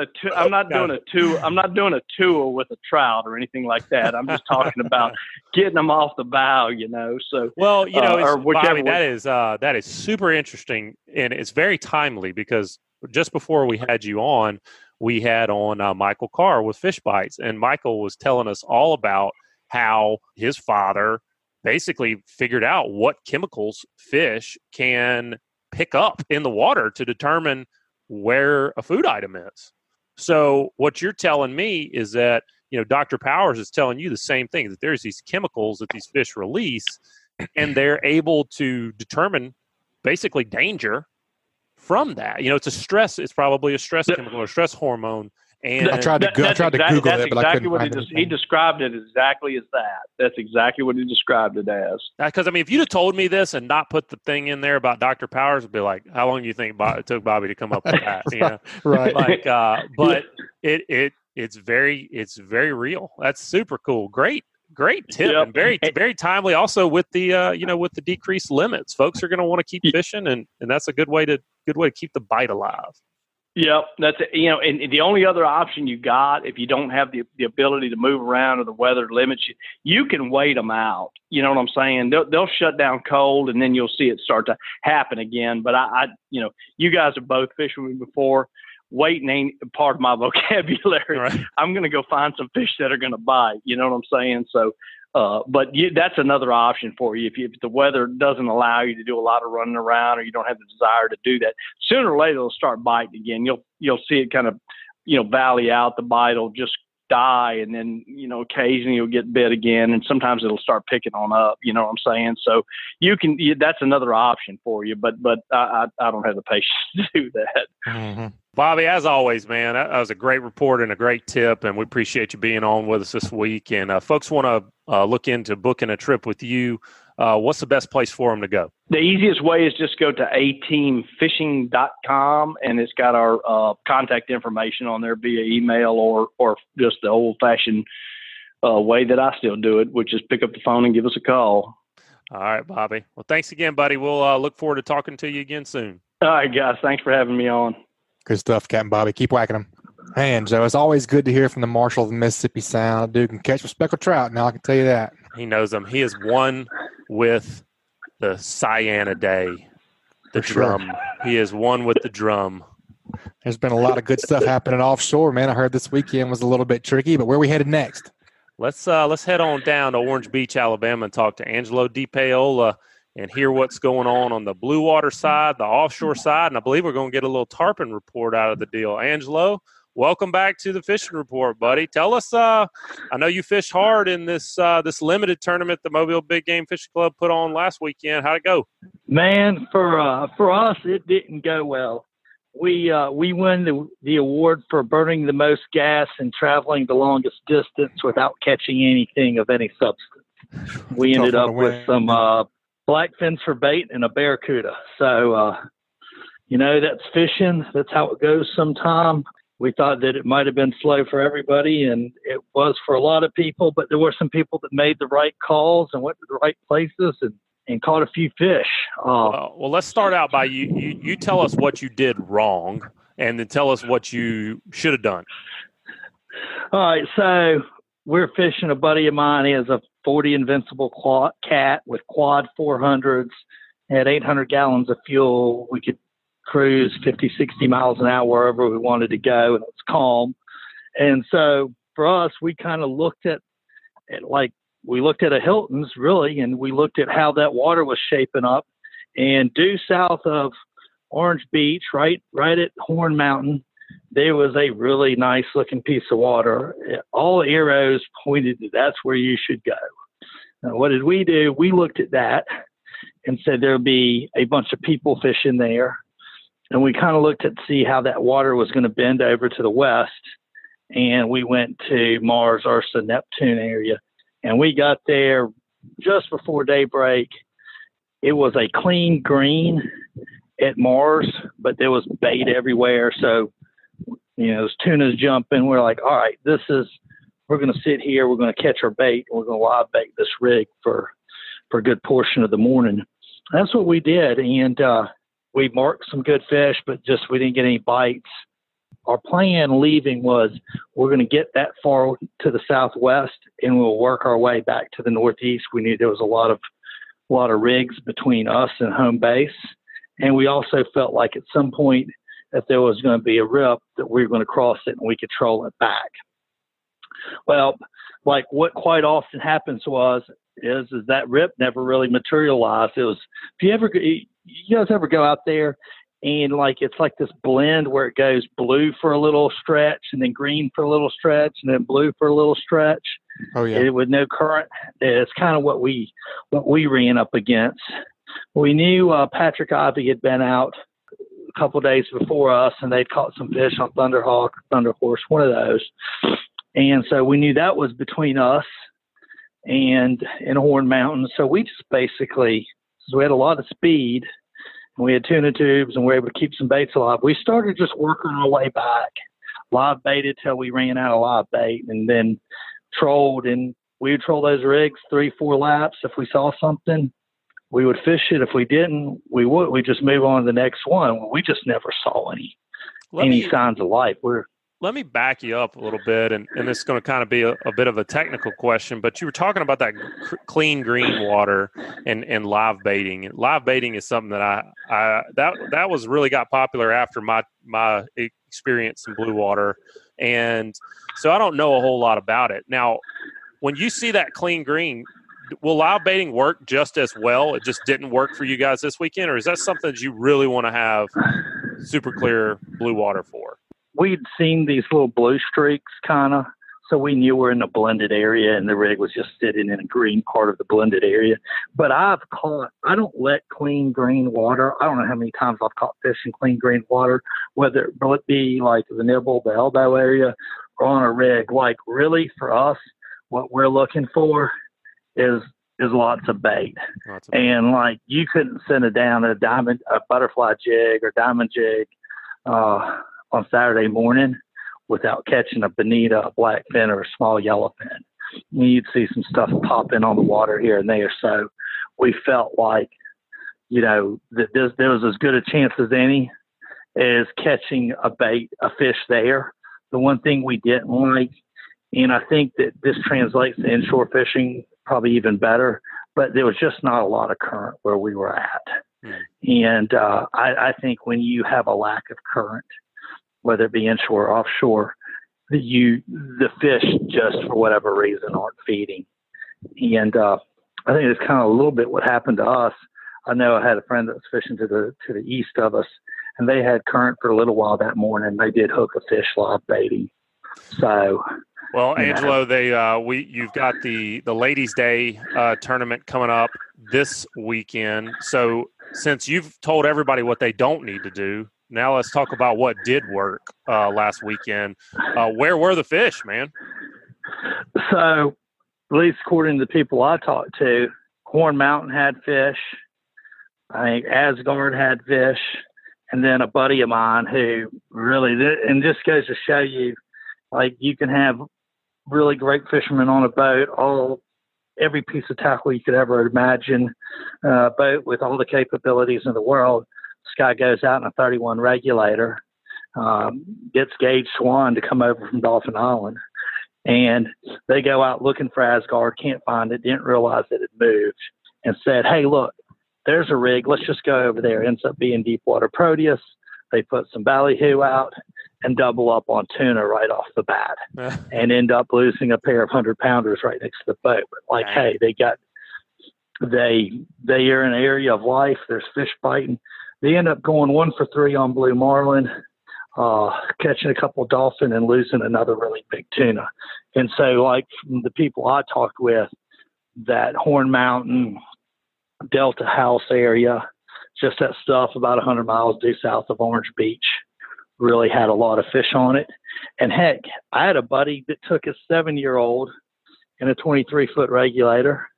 a tour with a trout or anything like that. I'm just talking about getting them off the bow, So well, Bobby, way. that is super interesting, and it's very timely because just before we had you on, we had on Michael Carr with Fish Bites, and Michael was telling us all about how his father basically figured out what chemicals fish can pick up in the water to determine where a food item is. So what you're telling me is that, Dr. Powers is telling you the same thing, that there's these chemicals that these fish release, and they're able to determine basically danger from that. It's probably a stress chemical or stress hormone. And I tried to Google it, but I couldn't find it. He described it exactly as that. That's exactly what he described it as. Because, if you'd have told me this and not put the thing in there about Dr. Powers, it'd be like, how long do you think it took Bobby to come up with that? Right. But it's very real. That's super cool. Great tip, and very timely. Also with the with the decreased limits, folks are going to want to keep fishing, and that's a good way to keep the bite alive. Yep, that's and the only other option you got if you don't have the ability to move around or the weather limits you can wait them out. You know what I'm saying? They'll shut down cold, and then you'll see it start to happen again. But I you guys have both fished with me before. Waiting ain't part of my vocabulary. Right. I'm going to go find some fish that are going to bite. You know what I'm saying? So, that's another option for you. If the weather doesn't allow you to do a lot of running around, or you don't have the desire to do that, sooner or later they'll start biting again. You'll see it kind of, valley out. The bite will just die, and then occasionally you'll get bit again, and sometimes it'll start picking on up. You know what I'm saying? So that's another option for you. But I don't have the patience to do that. Mm-hmm. Bobby, as always, man, that was a great report and a great tip, and we appreciate you being on with us this week. And folks want to look into booking a trip with you. What's the best place for them to go? The easiest way is just go to ateamfishing.com, and it's got our contact information on there via email or just the old-fashioned way that I still do it, which is pick up the phone and give us a call. All right, Bobby. Well, thanks again, buddy. We'll look forward to talking to you again soon. All right, guys. Thanks for having me on. Good stuff, Captain Bobby. Keep whacking them. Man, Joe, it's always good to hear from the marshal of the Mississippi Sound. Dude can catch with speckled trout. Now I can tell you that. He knows them. He is one with the cyanidae, the drum. Sure. He is one with the drum. There's been a lot of good stuff happening offshore, man. I heard this weekend was a little bit tricky, but where are we headed next? Let's head on down to Orange Beach, Alabama, and talk to Angelo DiPaola and hear what's going on the blue water side, the offshore side, and I believe we're going to get a little tarpon report out of the deal. Angelo, welcome back to the Fishing Report, buddy. Tell us, I know you fished hard in this limited tournament the Mobile Big Game Fishing Club put on last weekend. How'd it go? Man, for us, it didn't go well. We won the award for burning the most gas and traveling the longest distance without catching anything of any substance. We ended up with some blackfins for bait and a barracuda. So, that's fishing. That's how it goes sometime. We thought that it might have been slow for everybody, and it was for a lot of people, but there were some people that made the right calls and went to the right places and caught a few fish. Well, let's start out by you tell us what you did wrong, and then tell us what you should have done. All right, so we're fishing. A buddy of mine, he has a 40 Invincible cat with quad 400s, had 800 gallons of fuel. We could cruise 50, 60 miles an hour wherever we wanted to go, and it was calm. And so for us, we kind of looked at we looked at a Hilton's really, and we looked at how that water was shaping up. And due south of Orange Beach, right at Horn Mountain, there was a really nice looking piece of water. All arrows pointed to that's where you should go. Now, what did we do? We looked at that and said there'll be a bunch of people fishing there. and we kind of looked to see how that water was going to bend over to the west. And we went to Mars, Ursa, Neptune area. And we got there just before daybreak. It was a clean green at Mars, but there was bait everywhere. So, those tunas jumping. We're like, all right, we're going to sit here. We're going to catch our bait. And we're going to live bait this rig for a good portion of the morning. That's what we did. And we marked some good fish, but we didn't get any bites. Our plan leaving was we're going to get that far to the southwest and we'll work our way back to the northeast. We knew there was a lot of rigs between us and home base. And we also felt like at some point if there was going to be a rip that we were going to cross it and we could troll it back. Well, like what quite often happens is that rip never really materialized. It was, you guys ever go out there and it's like this blend where it goes blue for a little stretch and then green for a little stretch and then blue for a little stretch. Oh yeah. With no current. It's kind of what we ran up against. We knew Patrick Ivy had been out a couple of days before us and they'd caught some fish on Thunderhawk, Thunderhorse, one of those. And so we knew that was between us and Horn Mountain. So we just basically, we had a lot of speed and we had tuna tubes and we were able to keep some baits alive. We started just working our way back, live baited till we ran out of live bait and then trolled, and we would troll those rigs 3-4 laps. If we saw something, we would fish it. If we didn't, we'd just move on to the next one. We just never saw any signs of life. Let me back you up a little bit, and this is going to kind of be a bit of a technical question, but you were talking about that clean green water and live baiting. Live baiting is something that that was really got popular after my experience in blue water, and so I don't know a whole lot about it. Now, when you see that clean green, will live baiting work just as well? It just didn't work for you guys this weekend, or is that something that you really want to have super clear blue water for? We'd seen these little blue streaks kind of, so we knew we're in a blended area and the rig was just sitting in a green part of the blended area. But I don't let clean green water, I don't know how many times I've caught fish in clean green water, whether it be like the nibble, the elbow area, or on a rig. Like really for us, what we're looking for is lots of bait. And like you couldn't send it down a butterfly jig or diamond jig, on Saturday morning without catching a bonita, a blackfin, or a small yellowfin. You'd see some stuff pop in on the water here and there. So we felt like, that there was as good a chance as any as catching a fish there. The one thing we didn't like, and I think that this translates to inshore fishing probably even better, but there was just not a lot of current where we were at. And I think when you have a lack of current, whether it be inshore or offshore, the fish just for whatever reason aren't feeding. And I think it's kind of a little bit what happened to us. I know I had a friend that was fishing to the east of us, and they had current for a little while that morning. They did hook a fish live baiting. So, well, Angelo, you've got the Ladies' Day tournament coming up this weekend. So since you've told everybody what they don't need to do, now let's talk about what did work last weekend. Where were the fish, man? So, at least according to the people I talked to, Horn Mountain had fish. I think Asgard had fish. And then a buddy of mine who really, and this goes to show you, like you can have really great fishermen on a boat, every piece of tackle you could ever imagine, boat with all the capabilities in the world. This guy goes out in a 31 regulator, gets Gage Swan to come over from Dauphin Island, and they go out looking for Asgard, can't find it, didn't realize it had moved, and said, hey, look, there's a rig, let's just go over there. Ends up being deepwater Proteus. They put some ballyhoo out and double up on tuna right off the bat and end up losing a pair of 100-pounders right next to the boat. But like, hey, they are in an area of life. There's fish biting. They end up going 1 for 3 on blue marlin, catching a couple of dolphin and losing another really big tuna. And so like from the people I talked with, that Horn Mountain, Delta House area, just that stuff about 100 miles due south of Orange Beach. Really had a lot of fish on it. And heck, I had a buddy that took his 7-year-old and a 23-foot regulator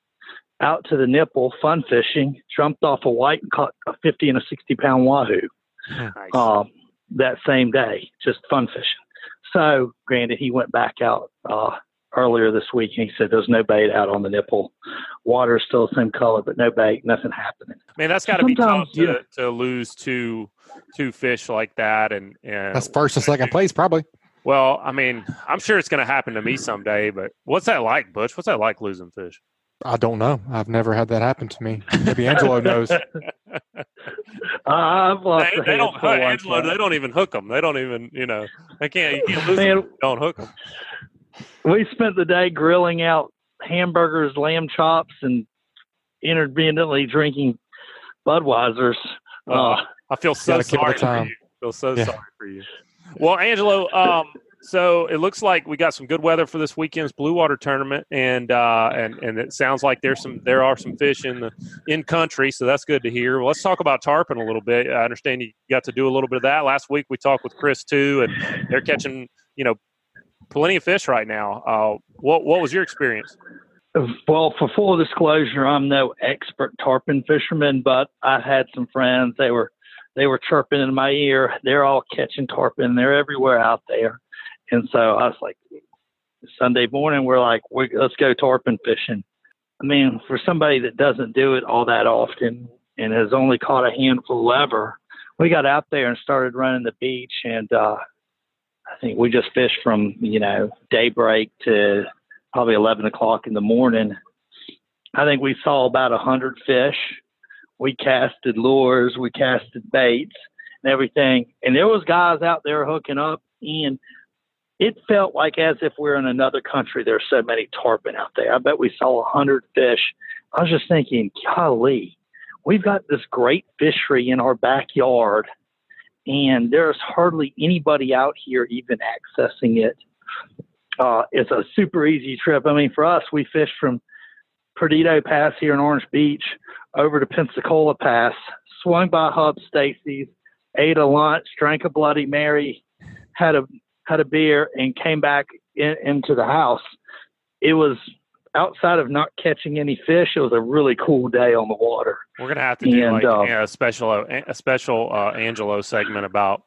out to the nipple, fun fishing, jumped off a white and caught a 50 and a 60-pound wahoo. Nice. That same day, just fun fishing. So, granted, he went back out earlier this week, and he said there's no bait out on the nipple. Water's still the same color, but no bait, nothing happening. Man, that's got to be tough to lose two fish like that. And that's first and second place, probably. Well, I mean, I'm sure it's going to happen to me someday, but what's that like, Butch? What's that like losing fish? I don't know. I've never had that happen to me. Maybe Angelo knows. I've lost they don't hook Angelo. They don't even hook them. They don't even, they can't. You can't lose them. Don't hook them. We spent the day grilling out hamburgers, lamb chops, and intermittently drinking Budweisers. I feel so sorry for you. Sorry for you. Well, Angelo, so it looks like we got some good weather for this weekend's Blue Water tournament, and it sounds like there are some fish in country, so that's good to hear. Well, let's talk about tarpon a little bit. I understand you got to do a little bit of that last week. We talked with Chris too, and they're catching plenty of fish right now. What was your experience? Well, for full disclosure, I'm no expert tarpon fisherman, but I had some friends. They were chirping in my ear. They're all catching tarpon. They're everywhere out there. And so I was like, Sunday morning, we're like, let's go tarpon fishing. I mean, for somebody that doesn't do it all that often and has only caught a handful ever, we got out there and started running the beach. And I think we just fished from, daybreak to probably 11 o'clock in the morning. I think we saw about 100 fish. We casted lures, we casted baits and everything. And there was guys out there hooking up, and it felt like as if we're in another country. There's so many tarpon out there. I bet we saw 100 fish. I was just thinking, golly, we've got this great fishery in our backyard, and there's hardly anybody out here even accessing it. It's a super easy trip. I mean, for us, we fished from Perdido Pass here in Orange Beach over to Pensacola Pass, swung by Hub Stacy's, ate a lunch, drank a Bloody Mary, had a beer, and came back into the house. It was, outside of not catching any fish, it was a really cool day on the water. We're gonna have to do a special Angelo segment about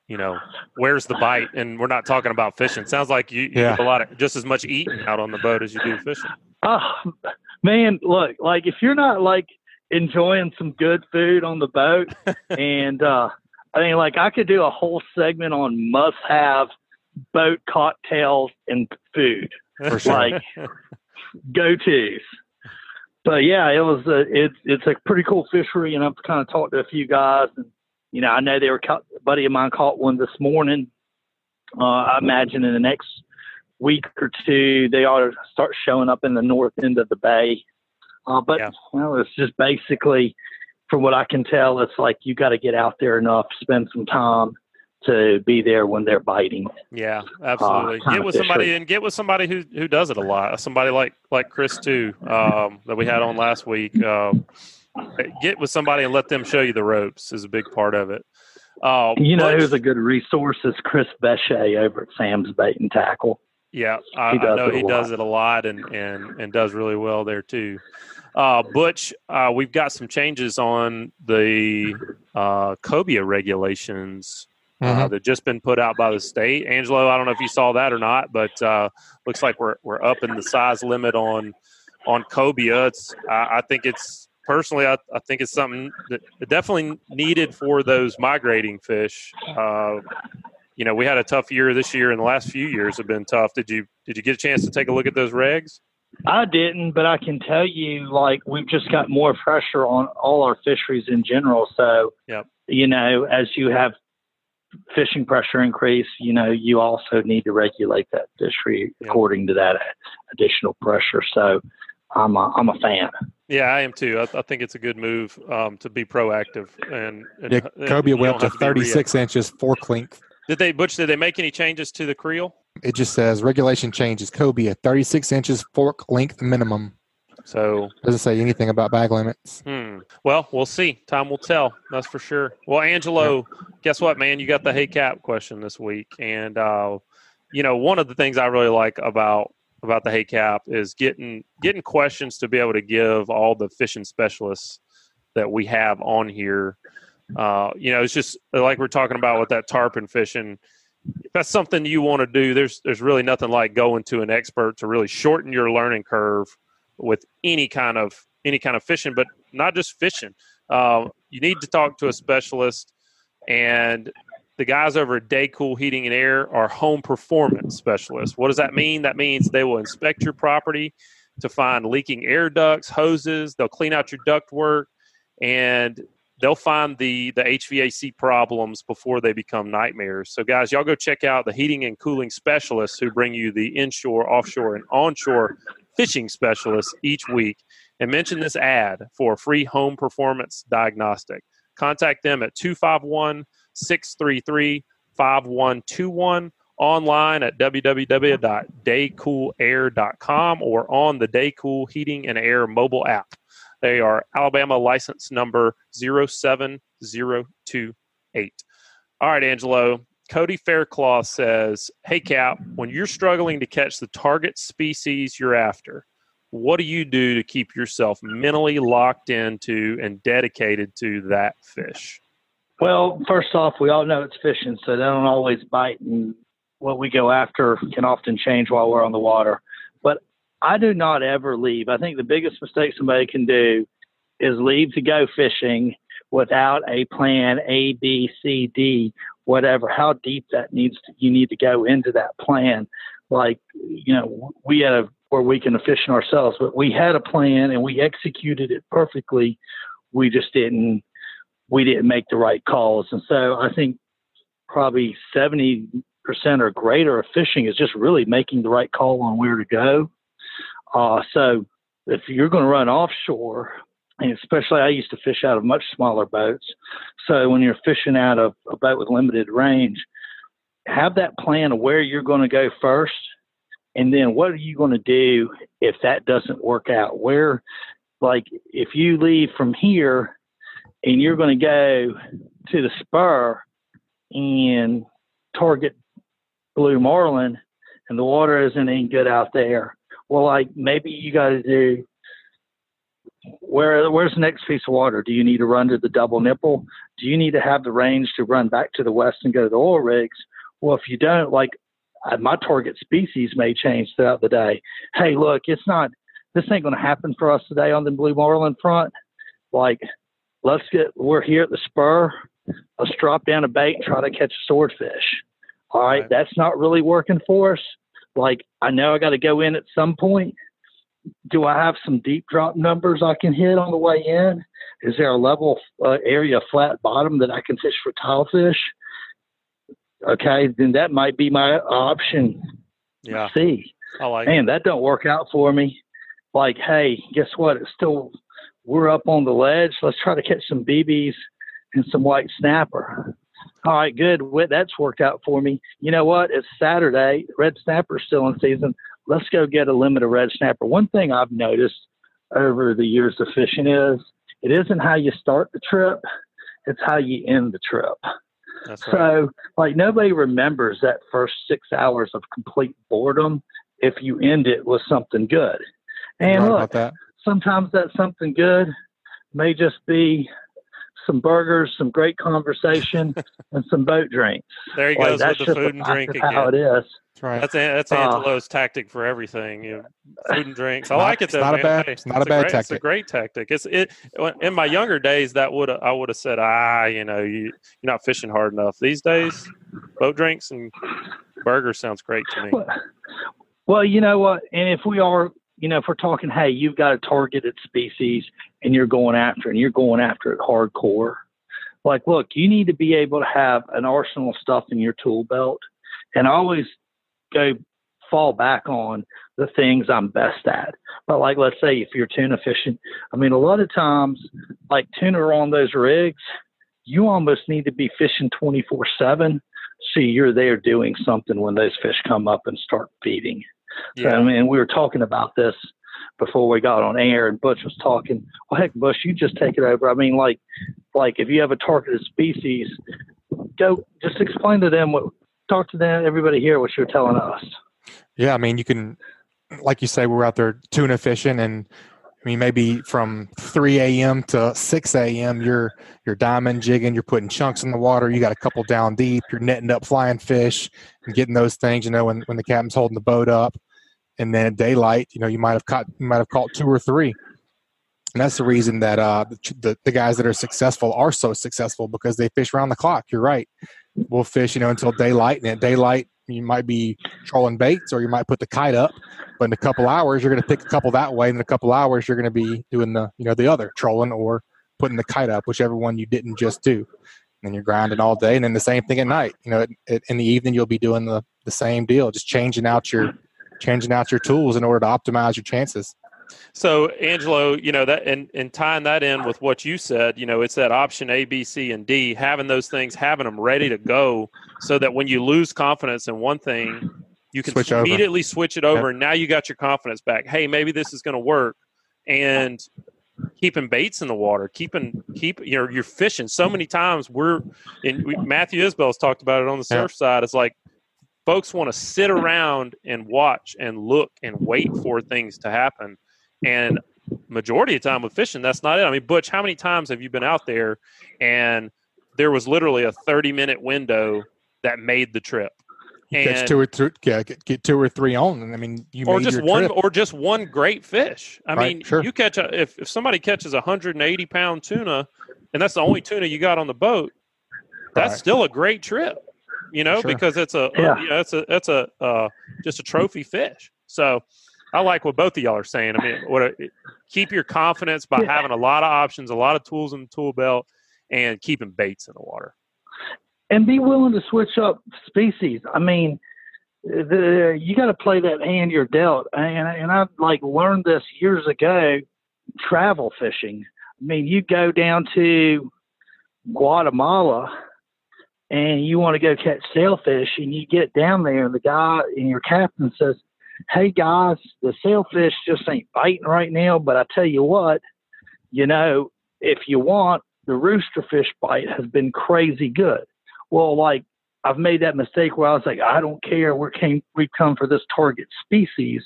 where's the bite, and we're not talking about fishing. Sounds like you do a lot of just as much eating out on the boat as you do fishing. Oh man, look, like if you're not like enjoying some good food on the boat, and I mean, like I could do a whole segment on must-have boat cocktails and food, for sure. Like go-tos. But yeah, it was it's a pretty cool fishery, and I've kind of talked to a few guys, and I know a buddy of mine caught one this morning. I imagine in the next week or two they ought to start showing up in the north end of the bay. It's just basically, from what I can tell, it's like you got to get out there enough, spend some time to be there when they're biting. Yeah, absolutely. Get with somebody who does it a lot. Somebody like Chris too, that we had on last week. Get with somebody and let them show you the ropes is a big part of it. Who's a good resource is Chris Bechet over at Sam's Bait and Tackle. Yeah, I know he does it a lot and does really well there too. Butch, we've got some changes on the cobia regulations that just been put out by the state. Angelo, I don't know if you saw that or not, but looks like we're up in the size limit on cobia. I think it's personally, I think it's something that definitely needed for those migrating fish. We had a tough year this year, and the last few years have been tough. Did you get a chance to take a look at those regs? I didn't, but I can tell you, like, we've just got more pressure on all our fisheries in general. So, yep. As you have fishing pressure increase, you also need to regulate that fishery according to that additional pressure. So I'm a fan. Yeah, I am too. I think it's a good move to be proactive. And cobia went up to 36 inches fork length. Did they make any changes to the creel? It just says regulation changes cobia 36 inches fork length minimum. So doesn't say anything about bag limits. I Well, we'll see. Time will tell. That's for sure. Well, Angelo, guess what, man? You got the Hey Cap question this week. And, one of the things I really like about the Hey Cap is getting questions to be able to give all the fishing specialists that we have on here. It's just like we're talking about with that tarpon fishing. If that's something you want to do, there's really nothing like going to an expert to really shorten your learning curve with any kind of fishing, but not just fishing. You need to talk to a specialist, and the guys over at Day Cool Heating and Air are home performance specialists. What does that mean? That means they will inspect your property to find leaking air ducts, hoses. They'll clean out your ductwork, and they'll find the HVAC problems before they become nightmares. So, guys, y'all go check out the heating and cooling specialists who bring you the inshore, offshore, and onshore fishing specialists each week, and mention this ad for a free home performance diagnostic. Contact them at 251-633-5121, online at www.daycoolair.com, or on the Day Cool Heating and Air mobile app. They are Alabama license number 07028. All right, Angelo. Cody Faircloth says, hey, Cap, when you're struggling to catch the target species you're after, what do you do to keep yourself mentally locked into and dedicated to that fish? Well, first off, we all know it's fishing, so they don't always bite, and what we go after can often change while we're on the water. But I do not ever leave. I think the biggest mistake somebody can do is leave to go fishing without a plan A, B, C, D, whatever, how deep you need to go into that plan. Like, we had where we can fish ourselves, but we had a plan and we executed it perfectly. We just didn't make the right calls. And so I think probably 70% or greater of fishing is just really making the right call on where to go. So if you're going to run offshore, and especially I used to fish out of much smaller boats. So when you're fishing out of a boat with limited range, have that plan of where you're going to go first. And then what are you going to do if that doesn't work out? If you leave from here and you're going to go to the spur and target blue marlin and the water isn't any good out there, well, maybe you got to do, where's the next piece of water? Do you need to run to the double nipple? Do you need to have the range to run back to the west and go to the oil rigs? Well, if you don't, my target species may change throughout the day. Hey, look, this ain't going to happen for us today on the blue marlin front. We're here at the spur. Let's drop down a bait and try to catch a swordfish. All right. That's not really working for us. I know I got to go in at some point. Do I have some deep drop numbers I can hit on the way in? Is there a level area flat bottom that I can fish for tilefish? Okay, then that might be my option. Yeah. C. Man, that don't work out for me. Hey, guess what? We're up on the ledge. Let's try to catch some BBs and some white snapper. All right, good. That's worked out for me. You know what? It's Saturday. Red snapper's still in season. Let's go get a limit of red snapper. One thing I've noticed over the years of fishing is it isn't how you start the trip, it's how you end the trip. That's right. So, nobody remembers that first 6 hours of complete boredom if you end it with something good. And look, sometimes that something good may just be some burgers, some great conversation, and some boat drinks. There he goes with the food and drink again. How it is. That's right. That's Angelo's tactic for everything. Food and drinks. I like it though. It's not a bad tactic. It's a great tactic. In my younger days, I would have said, you're not fishing hard enough. These days, boat drinks and burgers sounds great to me. Well, you know what? And if we're talking, hey, you've got a targeted species and you're going after it hardcore. Look, you need to be able to have an arsenal of stuff in your tool belt, and always fall back on the things I'm best at. But let's say if you're tuna fishing, a lot of times, tuna are on those rigs, you almost need to be fishing 24/7. So you're there doing something when those fish come up and start feeding. Yeah. So, we were talking about this before we got on air, and Butch was talking. Well, heck, Butch, you just take it over. I mean, like if you have a targeted species, go just explain to them talk to them, everybody here, what you're telling us. Yeah, I mean, you can, like you say, we're out there tuna fishing, and I mean, maybe from 3 a.m. to 6 a.m., you're diamond jigging, you're putting chunks in the water, you got a couple down deep, you're netting up flying fish and getting those things, when the captain's holding the boat up. And then at daylight, you might have caught 2 or 3. And that's the reason that the guys that are successful are so successful, because they fish around the clock. You're right. We'll fish, until daylight, and at daylight you might be trolling baits, or you might put the kite up. But in a couple hours, you're going to pick a couple that way, and in a couple hours, you're going to be doing the other, trolling or putting the kite up, whichever one you didn't just do. And you're grinding all day, and then the same thing at night. In the evening, you'll be doing the same deal, just changing out your tools in order to optimize your chances. So, Angelo, that and tying that in with what you said, it's that option A, B, C, and D, having those things, having them ready to go, so that when you lose confidence in one thing, you can immediately switch it over, and now you got your confidence back. Hey, maybe this is going to work. And keeping baits in the water, you're fishing. So many times Matthew Isbell's talked about it on the surf side. It's like folks want to sit around and watch and look and wait for things to happen. And majority of the time with fishing, that's not it. I mean, Butch, how many times have you been out there and there was literally a 30-minute window that made the trip? Catch 2 or 3, get 2 or 3 on, and I mean, just one great fish. I mean, sure. You catch if somebody catches 180-pound tuna, and that's the only tuna you got on the boat, that's still a great trip, sure. Because it's just a trophy fish. So I like what both of y'all are saying. I mean, keep your confidence by having a lot of options, a lot of tools in the tool belt, and keeping baits in the water. And be willing to switch up species. I mean, you got to play that hand you're dealt. And I learned this years ago, travel fishing. I mean, you go down to Guatemala and you want to go catch sailfish, and you get down there, and the guy and your captain says, "Hey guys, the sailfish just ain't biting right now, but I tell you what, if you want, the roosterfish bite has been crazy good." Well, I've made that mistake where I was like, I don't care. We've come for this target species.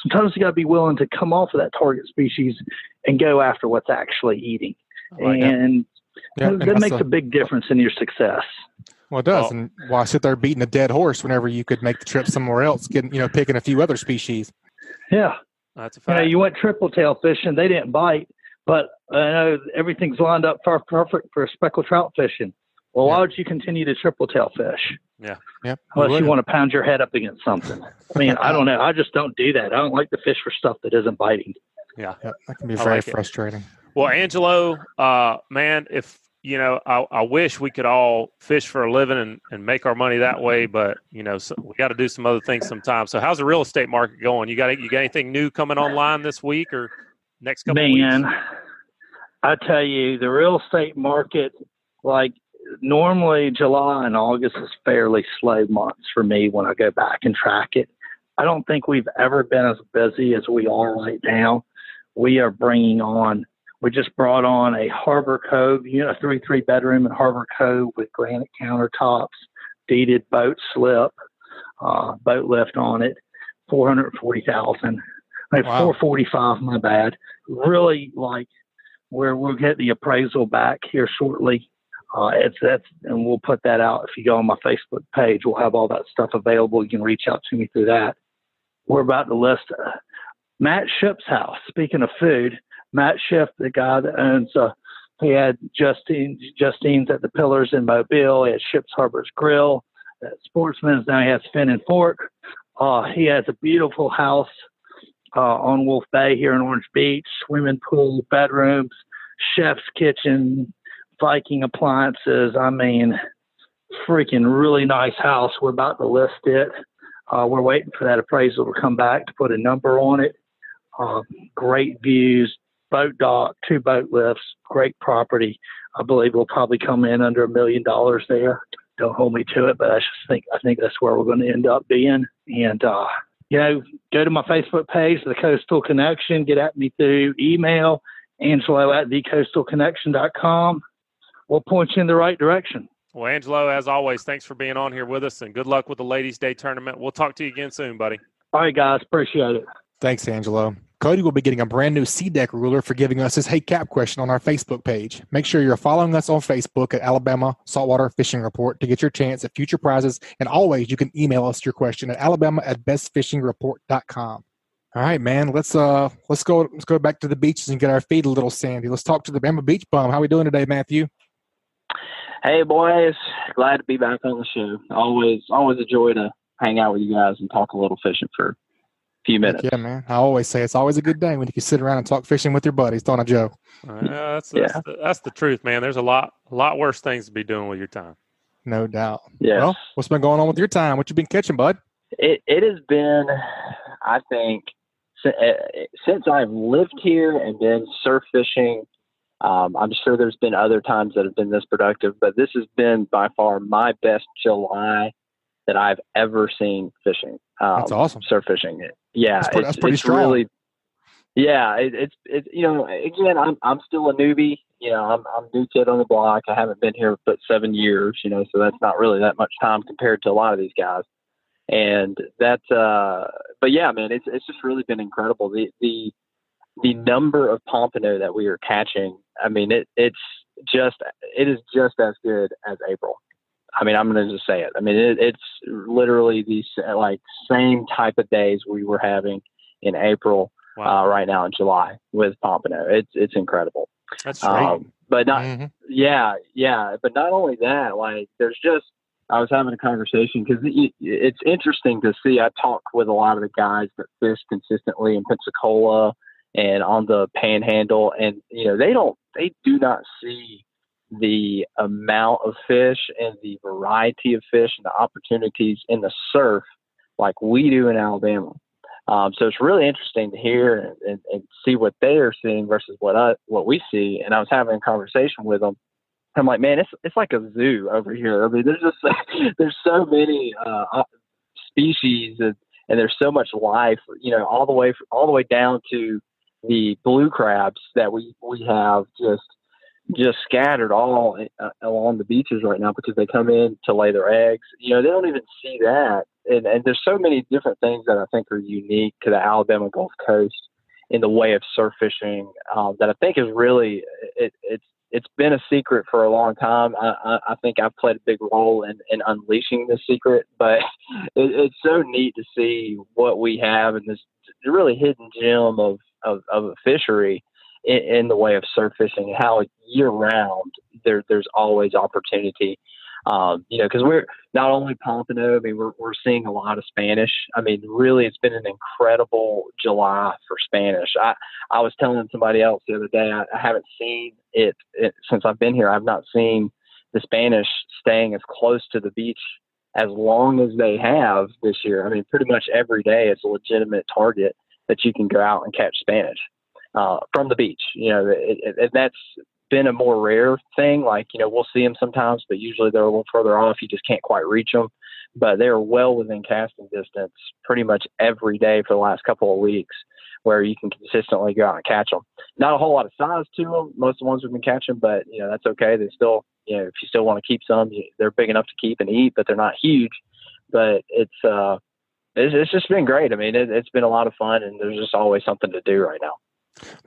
Sometimes you got to be willing to come off of that target species and go after what's actually eating. That makes a big difference in your success. Well, it does. And why sit there beating a dead horse whenever you could make the trip somewhere else, picking a few other species? Yeah. That's a fact. You went tripletail fishing. They didn't bite, but everything's lined up perfect for speckled trout fishing. Well, why would you continue to tripletail fish? Yeah. Yep. Unless you want to pound your head up against something. I mean, I don't know. I just don't do that. I don't like to fish for stuff that isn't biting. Yeah. Yep. That can be very frustrating. Well, Angelo, man, if I wish we could all fish for a living and make our money that way, but so we got to do some other things sometimes. So, how's the real estate market going? You got anything new coming online this week or next couple of weeks? Man, I tell you, the real estate market, normally July and August is fairly slow months for me when I go back and track it. I don't think we've ever been as busy as we are right now. We just brought on a Harbor Cove, a 3-bedroom in Harbor Cove with granite countertops, deeded boat slip, boat lift on it, $440,000. Wow. $445, my bad. Really where we'll get the appraisal back here shortly. And we'll put that out. If you go on my Facebook page, we'll have all that stuff available. You can reach out to me through that. We're about to list Matt Ship's house. Speaking of food, Matt Ship, the guy that owns, he had Justine's at the Pillars in Mobile. He had Ship's Harbor's Grill at Sportsman's. Now he has Fin and Fork. He has a beautiful house on Wolf Bay here in Orange Beach, swimming pool, bedrooms, chef's kitchen, Viking appliances. I mean, freaking really nice house. We're about to list it. We're waiting for that appraisal to come back to put a number on it. Great views, boat dock, 2 boat lifts, great property. I believe we'll probably come in under $1 million there. Don't hold me to it, but I think that's where we're going to end up being. And go to my Facebook page, The Coastal Connection, get at me through email, Angelo@thecoastalconnection.com. We'll point you in the right direction. Well, Angelo, as always, thanks for being on here with us, and good luck with the Ladies' Day tournament. We'll talk to you again soon, buddy. All right, guys. Appreciate it. Thanks, Angelo. Cody will be getting a brand new sea deck ruler for giving us his Hey Cap question on our Facebook page. Make sure you're following us on Facebook at Alabama Saltwater Fishing Report to get your chance at future prizes. And always, you can email us your question at alabama@bestfishingreport.com. All right, man. Let's go back to the beaches and get our feet a little sandy. Let's talk to the Bama Beach Bum. How we doing today, Matthew? Hey, boys. Glad to be back on the show. Always a joy to hang out with you guys and talk a little fishing for a few minutes. Yeah, man. I always say it's always a good day when you can sit around and talk fishing with your buddies, don't I, Joe? That's the truth, man. There's a lot worse things to be doing with your time. No doubt. Yes. Well, what's been going on with your time? What you been catching, bud? It has been, I think, since I've lived here and been surf fishing, I'm sure there's been other times that have been this productive, but this has been by far my best July that I've ever seen fishing. That's awesome. Surf fishing. Yeah. That's pretty strong. Really, yeah. It's again, I'm still a newbie. I'm new kid on the block. I haven't been here but 7 years, so that's not really that much time compared to a lot of these guys. And that's, but yeah, man, it's just really been incredible. The number of pompano that we are catching, I mean, it is just as good as April. I mean, I'm going to just say it. I mean, it's literally the same type of days we were having in April. Wow. Right now in July with pompano. It's incredible. That's great. But not, yeah. But not only that, I was having a conversation because it's interesting to see. I talk with a lot of the guys that fish consistently in Pensacola and on the Panhandle, and they do not see the amount of fish and the variety of fish and the opportunities in the surf like we do in Alabama. So it's really interesting to hear and see what they are seeing versus what we see. And I was having a conversation with them. I'm like, man, it's like a zoo over here. I mean, there's so many species and there's so much life, all the way down to the blue crabs that we have just scattered all along the beaches right now because they come in to lay their eggs. They don't even see that. And there's so many different things that I think are unique to the Alabama Gulf Coast in the way of surf fishing that I think is really, it's been a secret for a long time. I think I've played a big role in unleashing this secret, but it's so neat to see what we have in this really hidden gem of a fishery in the way of surf fishing, and how year round there's always opportunity. Because we're not only pompano, I mean, we're seeing a lot of Spanish. I mean, really, it's been an incredible July for Spanish. I was telling somebody else the other day, I haven't seen it since I've been here. I've not seen the Spanish staying as close to the beach as long as they have this year. I mean, pretty much every day it's a legitimate target that you can go out and catch Spanish from the beach. And that's been a more rare thing. We'll see them sometimes, but usually they're a little further off. You just can't quite reach them, but they're well within casting distance pretty much every day for the last couple of weeks, where you can consistently go out and catch them. Not a whole lot of size to them, most of the ones we've been catching, but that's okay. They still, if you still want to keep some, they're big enough to keep and eat, but they're not huge. But it's just been great. I mean, it's been a lot of fun, and there's just always something to do right now.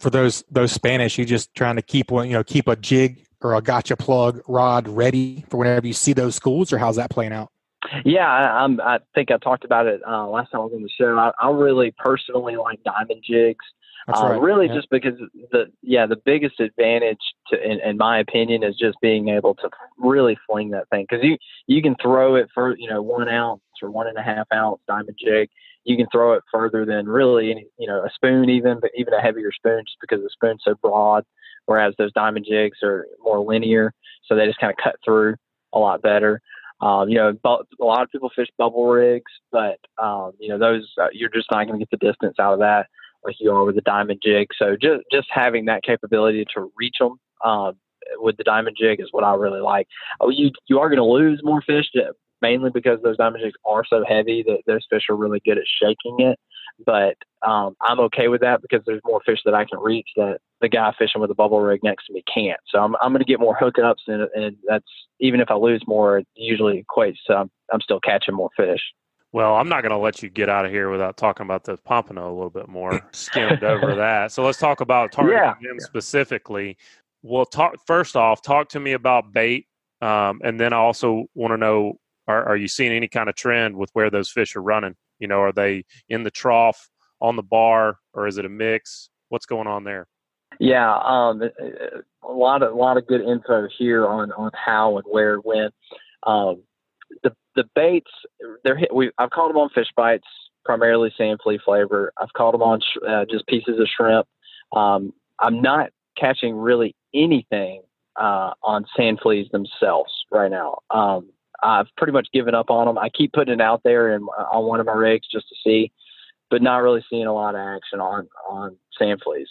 For those Spanish, you just trying to keep keep a jig or a gotcha plug rod ready for whenever you see those schools, or how's that playing out? Yeah, I think I talked about it last time I was on the show. I really personally like diamond jigs. That's right. Really, yeah. Just because the biggest advantage in my opinion is just being able to really fling that thing, because you can throw it for 1 ounce or 1.5 ounce diamond jig. You can throw it further than really any, a spoon, but even a heavier spoon, just because the spoon's so broad. Whereas those diamond jigs are more linear, so they just kind of cut through a lot better. A lot of people fish bubble rigs, but those you're just not going to get the distance out of that like you are with the diamond jig. So just having that capability to reach them with the diamond jig is what I really like. You are going to lose more fish mainly because those diamond jigs are so heavy that those fish are really good at shaking it. But I'm okay with that because there's more fish that I can reach that the guy fishing with a bubble rig next to me can't. So I'm going to get more hookups, and that's, even if I lose more, it usually equates to I'm still catching more fish. Well, I'm not going to let you get out of here without talking about the pompano a little bit more. Skimmed over that. So let's talk about targeting them specifically. Well, first off, talk to me about bait. And then I also want to know, are you seeing any kind of trend with where those fish are running? You know, are they in the trough, on the bar, or is it a mix? What's going on there? Yeah, a lot of good info here on how and where, when. The baits, I've caught them on fish bites, primarily sand flea flavor. I've caught them on just pieces of shrimp. I'm not catching really anything on sand fleas themselves right now. I've pretty much given up on them. I keep putting it out there on one of my rigs just to see, but not really seeing a lot of action on sand fleas.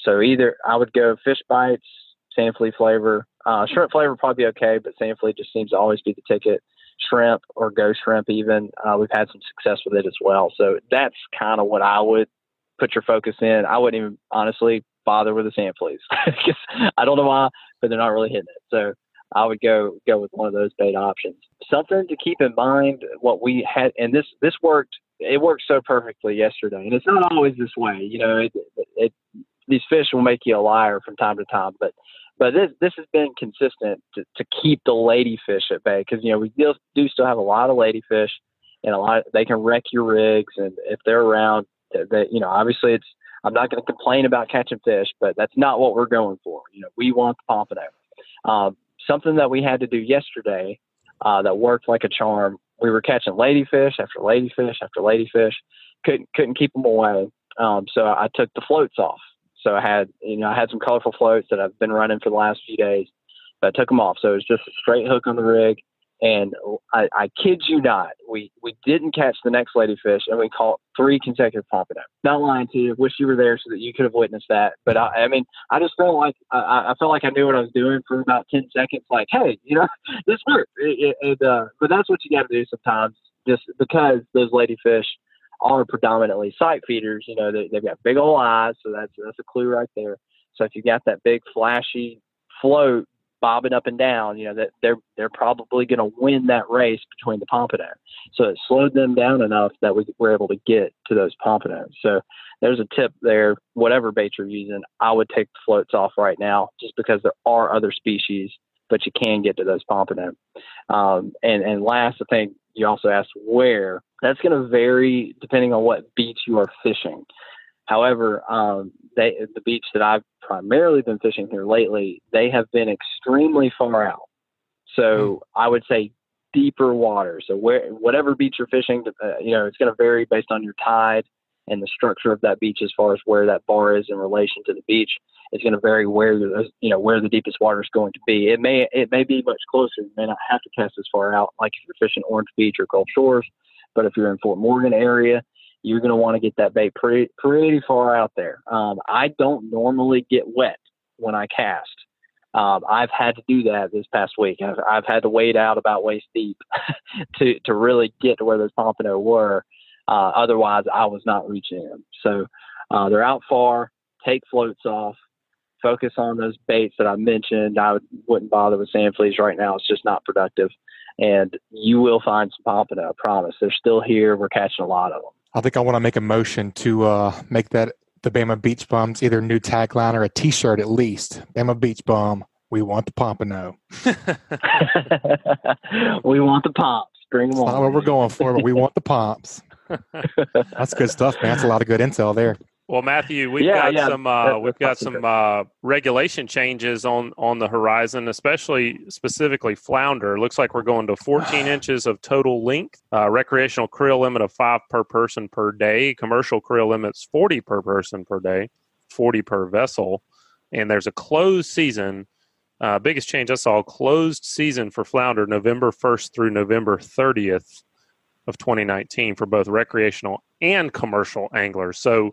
So either I would go fish bites, sand flea flavor. Shrimp flavor would probably be okay, but sand flea just seems to always be the ticket. Shrimp or ghost shrimp even. We've had some success with it as well. So that's kind of what I would put your focus in. I wouldn't even honestly bother with the sand fleas because I don't know why, but they're not really hitting it. So I would go with one of those bait options. Something to keep in mind, what we had, and this worked. It worked so perfectly yesterday, and it's not always this way. You know, these fish will make you a liar from time to time, but this has been consistent to keep the ladyfish at bay, because, you know, we do still have a lot of ladyfish, and they can wreck your rigs, and if they're around, you know, obviously I'm not going to complain about catching fish, but that's not what we're going for. You know, we want the pompano. Something that we had to do yesterday that worked like a charm. We were catching ladyfish after ladyfish after ladyfish. Couldn't keep them away. So I took the floats off. So I had some colorful floats that I've been running for the last few days, but I took them off. So it was just a straight hook on the rig. And I kid you not, we didn't catch the next ladyfish, and we caught 3 consecutive pompano. Not lying to you. Wish you were there so that you could have witnessed that. But I mean, I just felt like I felt like I knew what I was doing for about 10 seconds. Like, hey, you know, this worked. But that's what you got to do sometimes, just because those ladyfish are predominantly sight feeders. You know, they've got big old eyes, so that's a clue right there. So if you got that big flashy float bobbing up and down, you know, that they're probably going to win that race between the pompano. So it slowed them down enough that we were able to get to those pompanos. So there's a tip there. Whatever bait you're using, I would take the floats off right now, just because there are other species, but you can get to those pompano. And last, I think you also asked where. That's going to vary depending on what beach you are fishing. However, the beach that I've primarily been fishing here lately, they have been extremely far out. So I would say deeper water. So whatever beach you're fishing, you know, it's going to vary based on your tide and the structure of that beach as far as where that bar is in relation to the beach. It's going to vary where the deepest water is going to be. It may be much closer. You may not have to cast as far out, like if you're fishing Orange Beach or Gulf Shores. But if you're in Fort Morgan area, you're going to want to get that bait pretty far out there. I don't normally get wet when I cast. I've had to do that this past week. I've had to wade out about waist deep to really get to where those pompano were. Otherwise, I was not reaching them. So they're out far. Take floats off. Focus on those baits that I mentioned. I wouldn't bother with sand fleas right now. It's just not productive. And you will find some pompano, I promise. They're still here. We're catching a lot of them. I think I want to make a motion to make that the Bama Beach Bums either new tagline or a T-shirt at least. Bama Beach Bum, we want the pompano. We want the pomps. Bring them on. That's not what we're going for, but we want the pomps. That's good stuff, man. That's a lot of good intel there. Well, Matthew, we've got some regulation changes on the horizon, specifically flounder. It looks like we're going to 14 inches of total length, recreational creel limit of 5 per person per day, commercial creel limits 40 per person per day, 40 per vessel, and there's a closed season. Biggest change I saw, closed season for flounder November 1st through November 30th of 2019 for both recreational and commercial anglers. So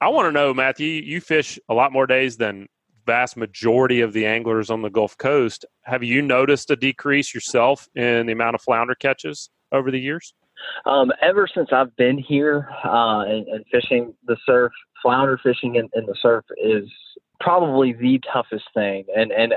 I want to know, Matthew, you fish a lot more days than vast majority of the anglers on the Gulf Coast. Have you noticed a decrease yourself in the amount of flounder catches over the years? Ever since I've been here and fishing the surf, flounder fishing in the surf is probably the toughest thing. And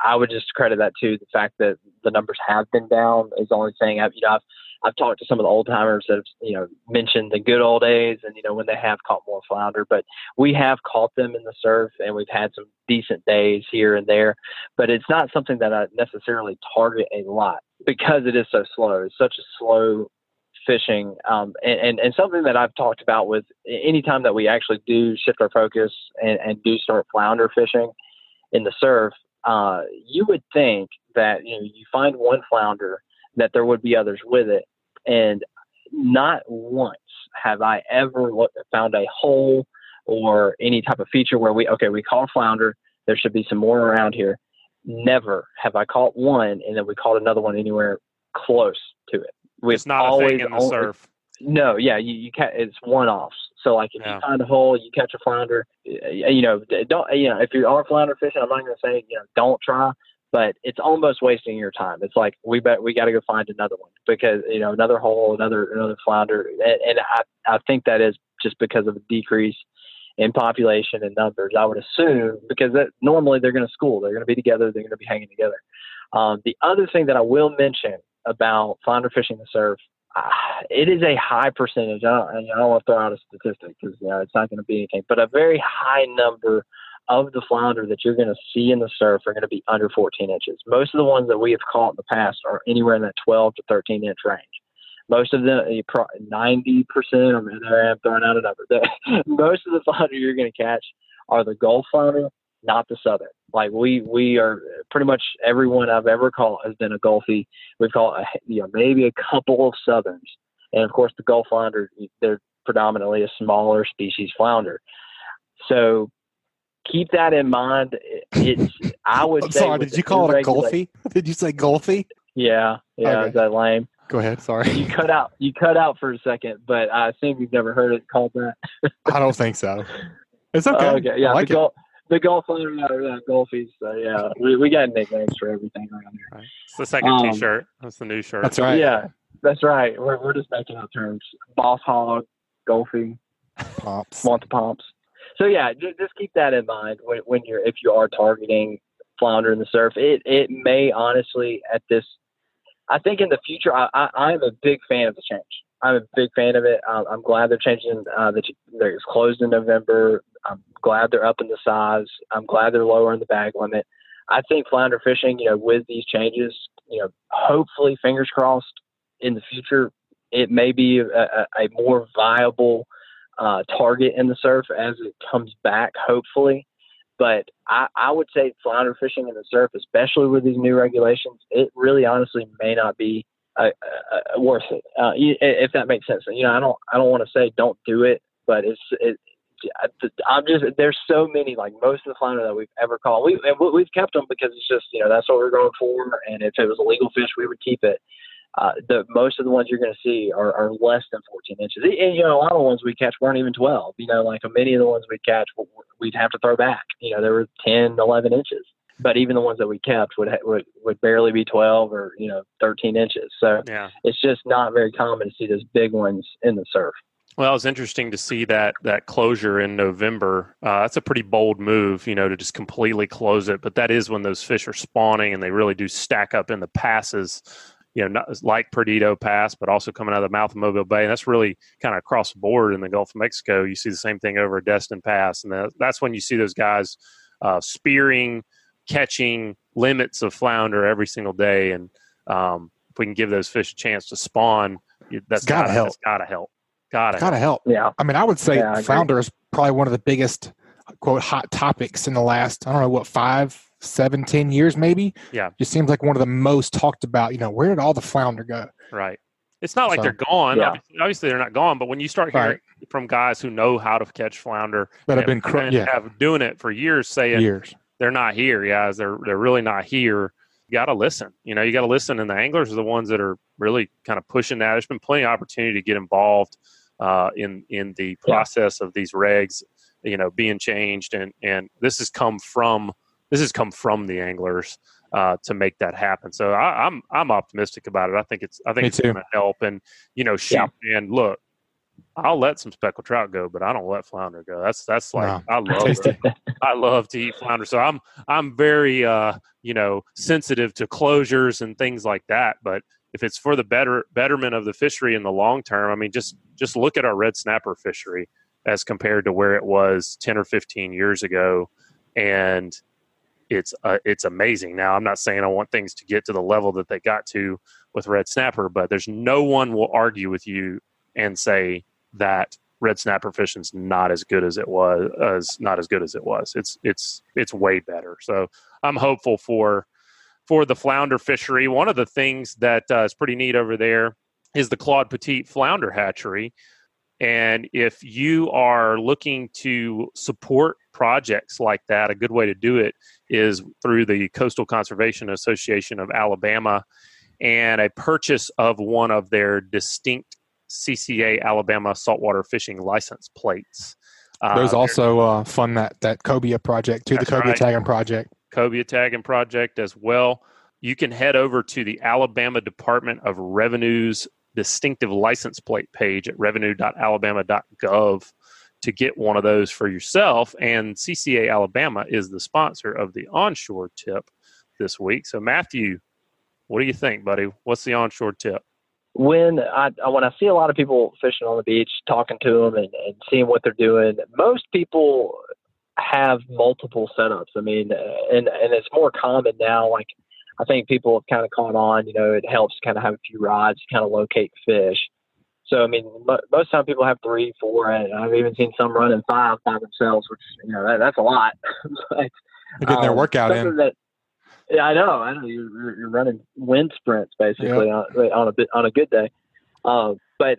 I would just credit that to the fact that the numbers have been down is the only thing. I've talked to some of the old timers that have, mentioned the good old days and, when they have caught more flounder, but we have caught them in the surf and we've had some decent days here and there, but it's not something that I necessarily target a lot because it is so slow. It's such a slow fishing. And something that I've talked about with any time that we actually do shift our focus and do start flounder fishing in the surf, you would think that, you find one flounder that there would be others with it. And not once have I ever found a hole or any type of feature where we caught flounder. There should be some more around here. Never have I caught one and then we caught another one anywhere close to it. It's not a thing in the surf. No, yeah, you can't. It's one-offs. So, like, if you find a hole, you catch a flounder. If you are flounder fishing, I'm not going to say don't try, but it's almost wasting your time. It's like we got to go find another one because another hole, another flounder, and I think that is just because of a decrease in population and numbers. I would assume because normally they're going to school, they're going to be together, they're going to be hanging together. The other thing that I will mention about flounder fishing the surf, it is a high percentage. I don't want to throw out a statistic because it's not going to be anything, but a very high number of the flounder that you're going to see in the surf are going to be under 14 inches. Most of the ones that we have caught in the past are anywhere in that 12 to 13 inch range. Most of them, 90%, I'm throwing out a number. Most of the flounder you're going to catch are the Gulf flounder, not the Southern. Like we are pretty much everyone I've ever caught has been a Gulfie. We've caught maybe a couple of Southerns, and of course the Gulf flounder, they're predominantly a smaller species flounder. So keep that in mind. I would I'm say. sorry, did you call it a Gulfie? Did you say Gulfie? Yeah. Okay. Is that lame? Go ahead. Sorry. You cut out for a second, but I assume you've never heard it called that. I don't think so. It's okay. Okay. Yeah. I like the Gulf flounder, Gulfies. So yeah, we got nicknames for everything around here. Right. It's the second T-shirt. That's the new shirt. That's right. Yeah, that's right. We're just making up terms. Boss hog, Gulfie, Pomps. Want the pomps. So yeah, just keep that in mind if you are targeting flounder in the surf. It may honestly I think in the future, I'm a big fan of the change. I'm a big fan of it. I'm glad they're changing. It's closed in November. I'm glad they're up in the size. I'm glad they're lowering the bag limit. I think flounder fishing, with these changes, hopefully, fingers crossed, in the future, it may be a more viable target in the surf as it comes back, hopefully. But I would say flounder fishing in the surf, especially with these new regulations, it really honestly may not be worth it, if that makes sense. I don't want to say don't do it, but there's so many, like most of the flounder that we've ever caught, we've kept them because it's just, that's what we're going for. And if it was a legal fish, we would keep it. Most of the ones you're going to see are less than 14 inches. And, a lot of the ones we catch weren't even 12, like many of the ones we catch, we'd have to throw back, they were 10, 11 inches. But even the ones that we kept would barely be 12 or, 13 inches. So It's just not very common to see those big ones in the surf. Well, it's interesting to see that closure in November. That's a pretty bold move, to just completely close it. But that is when those fish are spawning and they really do stack up in the passes, not like Perdido Pass, but also coming out of the mouth of Mobile Bay. And that's really kind of across the board in the Gulf of Mexico. You see the same thing over at Destin Pass. And that's when you see those guys spearing, catching limits of flounder every single day. And if we can give those fish a chance to spawn, that's got to help. That's got to help. Gotta help. Yeah. I mean, I would say flounder is probably one of the biggest, quote, hot topics in the last, 5, 7, 10 years, maybe. Yeah. Just seems like one of the most talked about, where did all the flounder go? Right. It's not like they're gone. Yeah. Obviously, they're not gone. But when you start hearing from guys who know how to catch flounder that have been have doing it for years, saying they're not here, guys, they're really not here. You got to listen. You got to listen. And the anglers are the ones that are really kind of pushing that. There's been plenty of opportunity to get involved in the process of these regs. being changed, and this has come from the anglers to make that happen. So I'm optimistic about it. I think it's going to help. And and look, I'll let some speckled trout go, but I don't let flounder go. That's like I love to eat flounder. So I'm very sensitive to closures and things like that. But if it's for the betterment of the fishery in the long term, I mean, just look at our red snapper fishery as compared to where it was 10 or 15 years ago, and it's amazing. Now, I'm not saying I want things to get to the level that they got to with red snapper, but there's no one will argue with you and say that red snapper fishing's not as good as it was. It's way better. So I'm hopeful for the flounder fishery. One of the things that is pretty neat over there is the Claude Petit Flounder Hatchery. And if you are looking to support projects like that, a good way to do it is through the Coastal Conservation Association of Alabama and a purchase of one of their distinct CCA Alabama Saltwater Fishing license plates. There's also fund that cobia project too, the cobia tagging project. Cobia tagging project as well. You can head over to the Alabama Department of Revenue's distinctive license plate page at revenue.alabama.gov to get one of those for yourself. And CCA Alabama is the sponsor of the onshore tip this week. So Matthew, what do you think, buddy? What's the onshore tip? When I see a lot of people fishing on the beach, talking to them and seeing what they're doing, most people have multiple setups. I mean, and it's more common now. Like, I think people have kind of caught on, it helps kind of have a few rods to kind of locate fish. So, I mean, most of the time people have 3, 4, and I've even seen some running 5 by themselves, which, that's a lot. But, they're getting their workout in. Yeah, I know. You're running wind sprints basically on a good day. But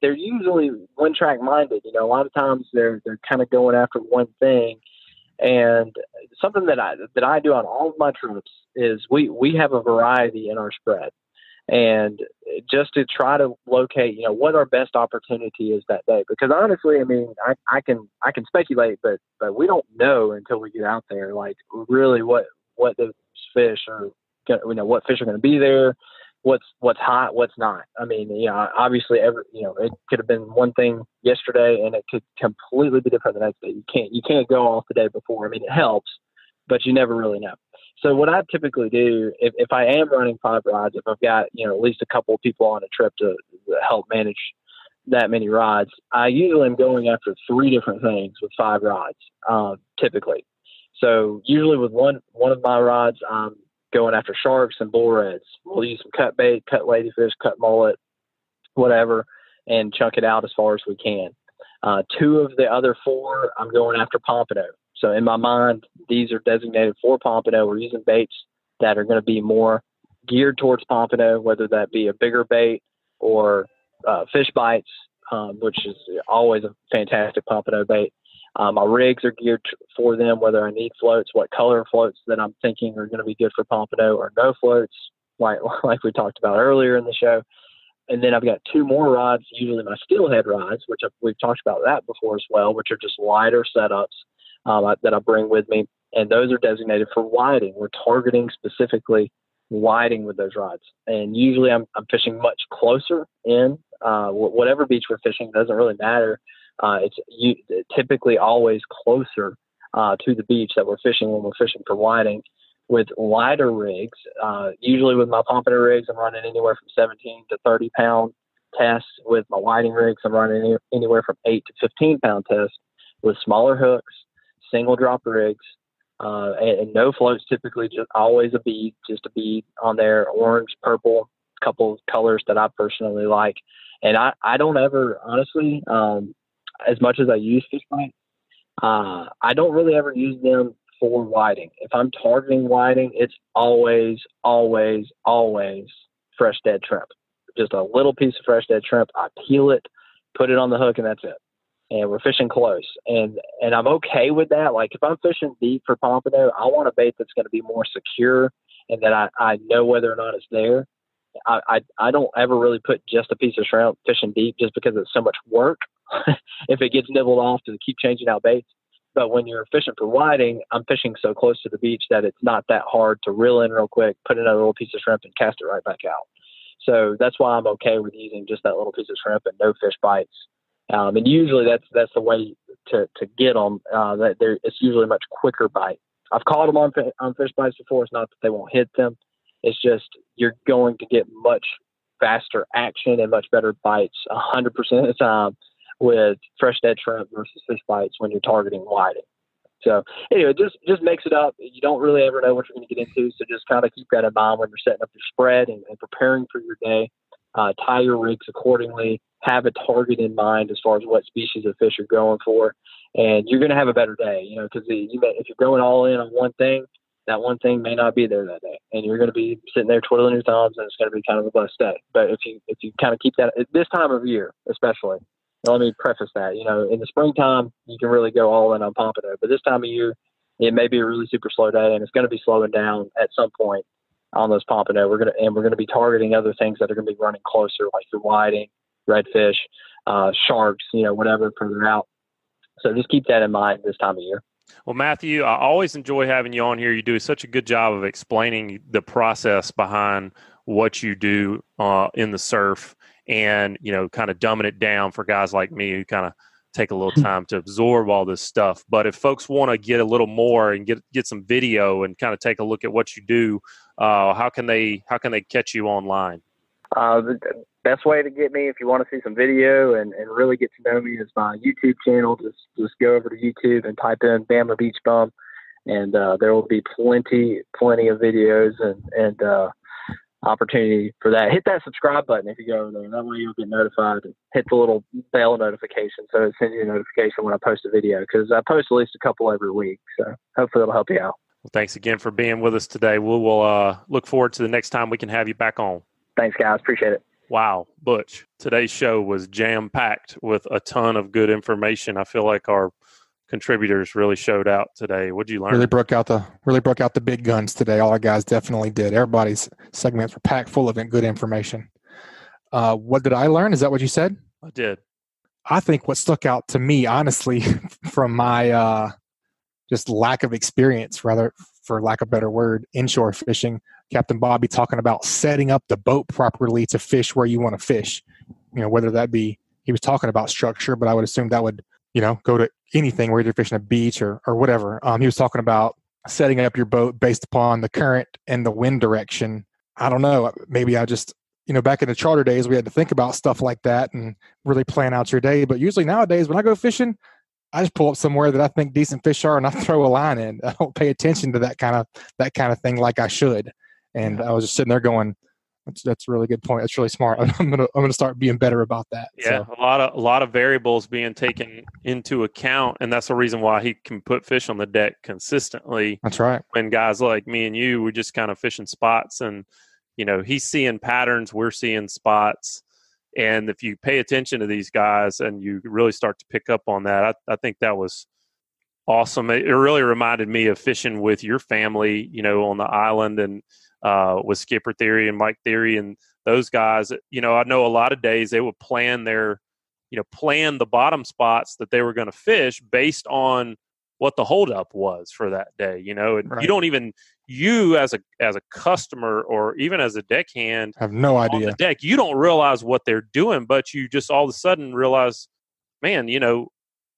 they're usually one track minded. A lot of times they're kind of going after one thing. And something that I do on all of my trips is we have a variety in our spread, and just to try to locate, what our best opportunity is that day. Because honestly, I mean, I can speculate, but we don't know until we get out there, like really what the fish are, what fish are going to be there, what's hot, what's not. I mean, obviously it could have been one thing yesterday and it could completely be different the next day. You can't go off the day before. I mean, it helps, but you never really know. So what I typically do, if I am running 5 rods, if I've got, at least a couple of people on a trip to help manage that many rods, I usually am going after 3 different things with 5 rods, typically. So usually with one of my rods, I'm going after sharks and bull reds. We'll use some cut bait, cut ladyfish, cut mullet, whatever, and chunk it out as far as we can. 2 of the other 4, I'm going after pompano. So in my mind, these are designated for pompano. We're using baits that are going to be more geared towards pompano, whether that be a bigger bait or fish bites, which is always a fantastic pompano bait. My rigs are geared for them, whether I need floats, what color floats that I'm thinking are going to be good for pompano, or no floats, like we talked about earlier in the show. And then I've got 2 more rods, usually my steelhead rods, which we've talked about that before as well, which are just lighter setups that I bring with me. And those are designated for whiting. We're targeting specifically whiting with those rods. And usually I'm fishing much closer in. Whatever beach we're fishing, doesn't really matter. It's typically always closer to the beach that we're fishing when we're fishing for whiting. With lighter rigs, usually with my pompano rigs, I'm running anywhere from 17 to 30 pound tests. With my whiting rigs, I'm running anywhere from 8 to 15 pound tests. With smaller hooks, single drop rigs, and no floats, typically just always a bead on there, orange, purple, a couple of colors that I personally like. And I don't ever, honestly, as much as I use fish bites, I don't really ever use them for whiting. If I'm targeting whiting, it's always, always, always fresh dead shrimp. Just a little piece of fresh dead shrimp. I peel it, put it on the hook, and that's it. And we're fishing close. And I'm okay with that. Like, if I'm fishing deep for pompano, I want a bait that's going to be more secure and that I know whether or not it's there. I don't ever really put just a piece of shrimp fishing deep just because it's so much work. if it gets nibbled off, to keep changing out baits. But when you're fishing for whiting, I'm fishing so close to the beach that it's not that hard to reel in real quick, put in a little piece of shrimp, and cast it right back out. So that's why I'm okay with using just that little piece of shrimp and no fish bites. And usually that's the way to get them. It's usually a much quicker bite. I've caught them on fish bites before. It's not that they won't hit them. It's just you're going to get much faster action and much better bites 100% of the time with fresh dead shrimp versus fish bites when you're targeting whiting. So anyway, just mix it up. You don't really ever know what you're going to get into, so just kind of keep that in mind when you're setting up your spread and preparing for your day. Tie your rigs accordingly. Have a target in mind as far as what species of fish you're going for, and you're going to have a better day. Because if you're going all in on one thing, that one thing may not be there that day, and you're going to be sitting there twiddling your thumbs, and it's going to be kind of a blessed day. But if you kind of keep that at this time of year, especially. Let me preface that, in the springtime, you can really go all in on pompano, but this time of year, it may be a really super slow day, and it's going to be slowing down at some point on those pompano. We're going to be targeting other things that are going to be running closer, like your whiting, redfish, sharks, whatever further out. So just keep that in mind this time of year. Well, Matthew, I always enjoy having you on here. You do such a good job of explaining the process behind what you do in the surf. And, kind of dumbing it down for guys like me who kind of take a little time to absorb all this stuff. But if folks want to get a little more and get some video and kind of take a look at what you do, how can they catch you online? The best way to get me, if you want to see some video and really get to know me, is my YouTube channel. Just go over to YouTube and type in Bama Beach Bum, and there will be plenty of videos and opportunity for that. Hit that subscribe button if you go over there. That way you'll get notified. Hit the little bell notification so it sends you a notification when I post a video, because I post at least a couple every week. So hopefully it'll help you out. Well, thanks again for being with us today. We'll look forward to the next time we can have you back on. Thanks, guys. Appreciate it. Wow, Butch, today's show was jam-packed with a ton of good information. I feel like our contributors really showed out today. What'd you learn? Really broke out the big guns today. All our guys definitely did. Everybody's segments were packed full of good information. What did I learn? Is that what you said? I did. I think what stuck out to me, honestly, from my just lack of experience, rather, for lack of a better word, inshore fishing, Captain Bobby talking about setting up the boat properly to fish where you want to fish. Whether that be, he was talking about structure, but I would assume that would go to anything, whether you're fishing a beach or whatever. He was talking about setting up your boat based upon the current and the wind direction. I don't know. Maybe I just, back in the charter days, we had to think about stuff like that and really plan out your day. But usually nowadays, when I go fishing, I just pull up somewhere that I think decent fish are and I throw a line in. I don't pay attention to that kind of thing like I should. And I was just sitting there going, that's a really good point. That's really smart. I'm gonna start being better about that. Yeah, so. a lot of variables being taken into account, and that's the reason why he can put fish on the deck consistently. That's right. When guys like me and you, we're just kind of fishing spots, and he's seeing patterns, we're seeing spots, and if you pay attention to these guys and you really start to pick up on that, I think that was awesome. It really reminded me of fishing with your family, on the island, and with Skipper Theory and Mike Theory and those guys. I know a lot of days they would plan plan the bottom spots that they were going to fish based on what the holdup was for that day, and right. You don't even, you as a customer or even as a deckhand have no idea on the deck, you don't realize what they're doing, but you just all of a sudden realize, man,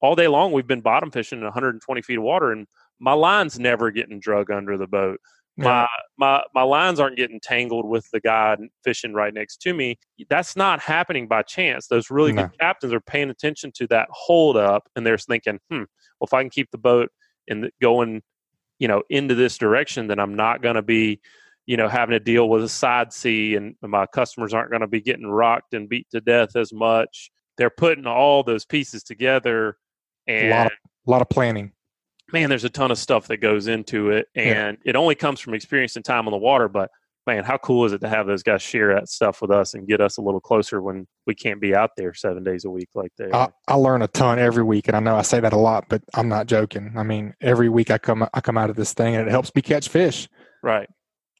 all day long we've been bottom fishing in 120 feet of water and my line's never getting drug under the boat. Yeah. My lines aren't getting tangled with the guy fishing right next to me. That's not happening by chance. Those really good captains are paying attention to that hold up, and they're thinking, well, if I can keep the boat going, into this direction, then I'm not going to be, having to deal with a side sea, and my customers aren't going to be getting rocked and beat to death as much. They're putting all those pieces together, and a lot of planning. Man, there's a ton of stuff that goes into it, and it only comes from experience and time on the water. But man, how cool is it to have those guys share that stuff with us and get us a little closer when we can't be out there 7 days a week like they are. I learn a ton every week, and I know I say that a lot, but I'm not joking. I mean, every week I come out of this thing, and it helps me catch fish. Right.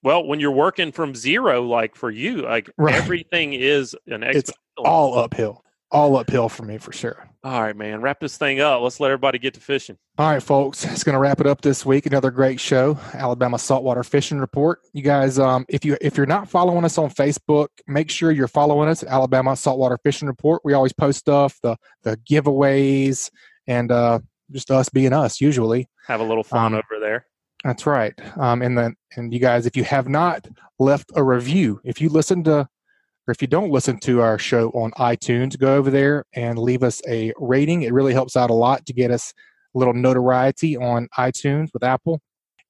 Well, when you're working from zero, like for you, like everything is an exponential. It's all uphill. all uphill for me for sure. All right, man. Wrap this thing up. Let's let everybody get to fishing. All right, folks. It's going to wrap it up this week. Another great show, Alabama Saltwater Fishing Report. You guys, if you're not following us on Facebook, make sure you're following us at Alabama Saltwater Fishing Report. We always post stuff, the giveaways, and just us being us. Usually, have a little fun over there. That's right. And you guys, if you have not left a review, if you don't listen to our show on iTunes, go over there and leave us a rating. It really helps out a lot to get us a little notoriety on iTunes with Apple.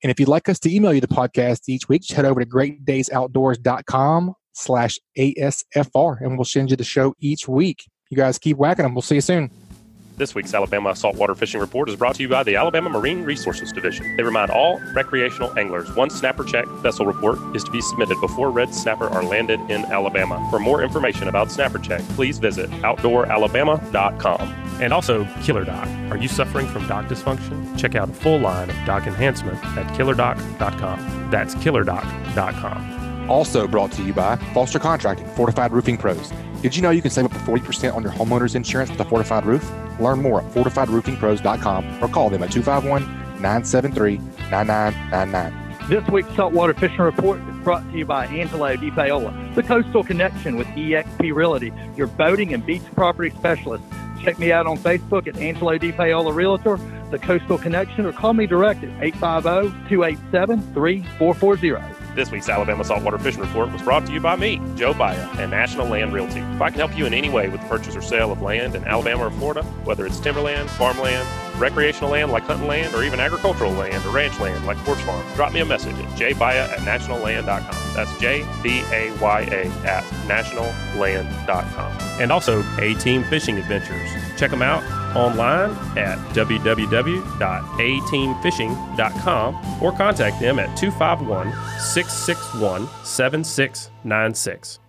And if you'd like us to email you the podcast each week, just head over to greatdaysoutdoors.com/ASFR and we'll send you the show each week. You guys keep whacking them. We'll see you soon. This week's Alabama Saltwater Fishing Report is brought to you by the Alabama Marine Resources Division. They remind all recreational anglers one snapper check vessel report is to be submitted before red snapper are landed in Alabama. For more information about snapper check, please visit outdooralabama.com. And also, Killer Dock. Are you suffering from dock dysfunction? Check out a full line of dock enhancement at killerdock.com. That's killerdock.com. Also brought to you by Foster Contracting, Fortified Roofing Pros. Did you know you can save up to 40% on your homeowner's insurance with a fortified roof? Learn more at fortifiedroofingpros.com or call them at 251-973-9999. This week's Saltwater Fishing Report is brought to you by Angelo DiPaola, the Coastal Connection with EXP Realty, your boating and beach property specialist. Check me out on Facebook at Angelo DiPaola Realtor, the Coastal Connection, or call me direct at 850-287-3440. This week's Alabama Saltwater Fishing Report was brought to you by me, Joe Baya, and National Land Realty. If I can help you in any way with the purchase or sale of land in Alabama or Florida, whether it's timberland, farmland, recreational land like hunting land, or even agricultural land or ranch land like horse farm, drop me a message at jbaya@nationalland.com. That's JBAYA@nationalland.com. And also A-Team Fishing Adventures. Check them out online at www.ateamfishing.com or contact them at 251-661-7696.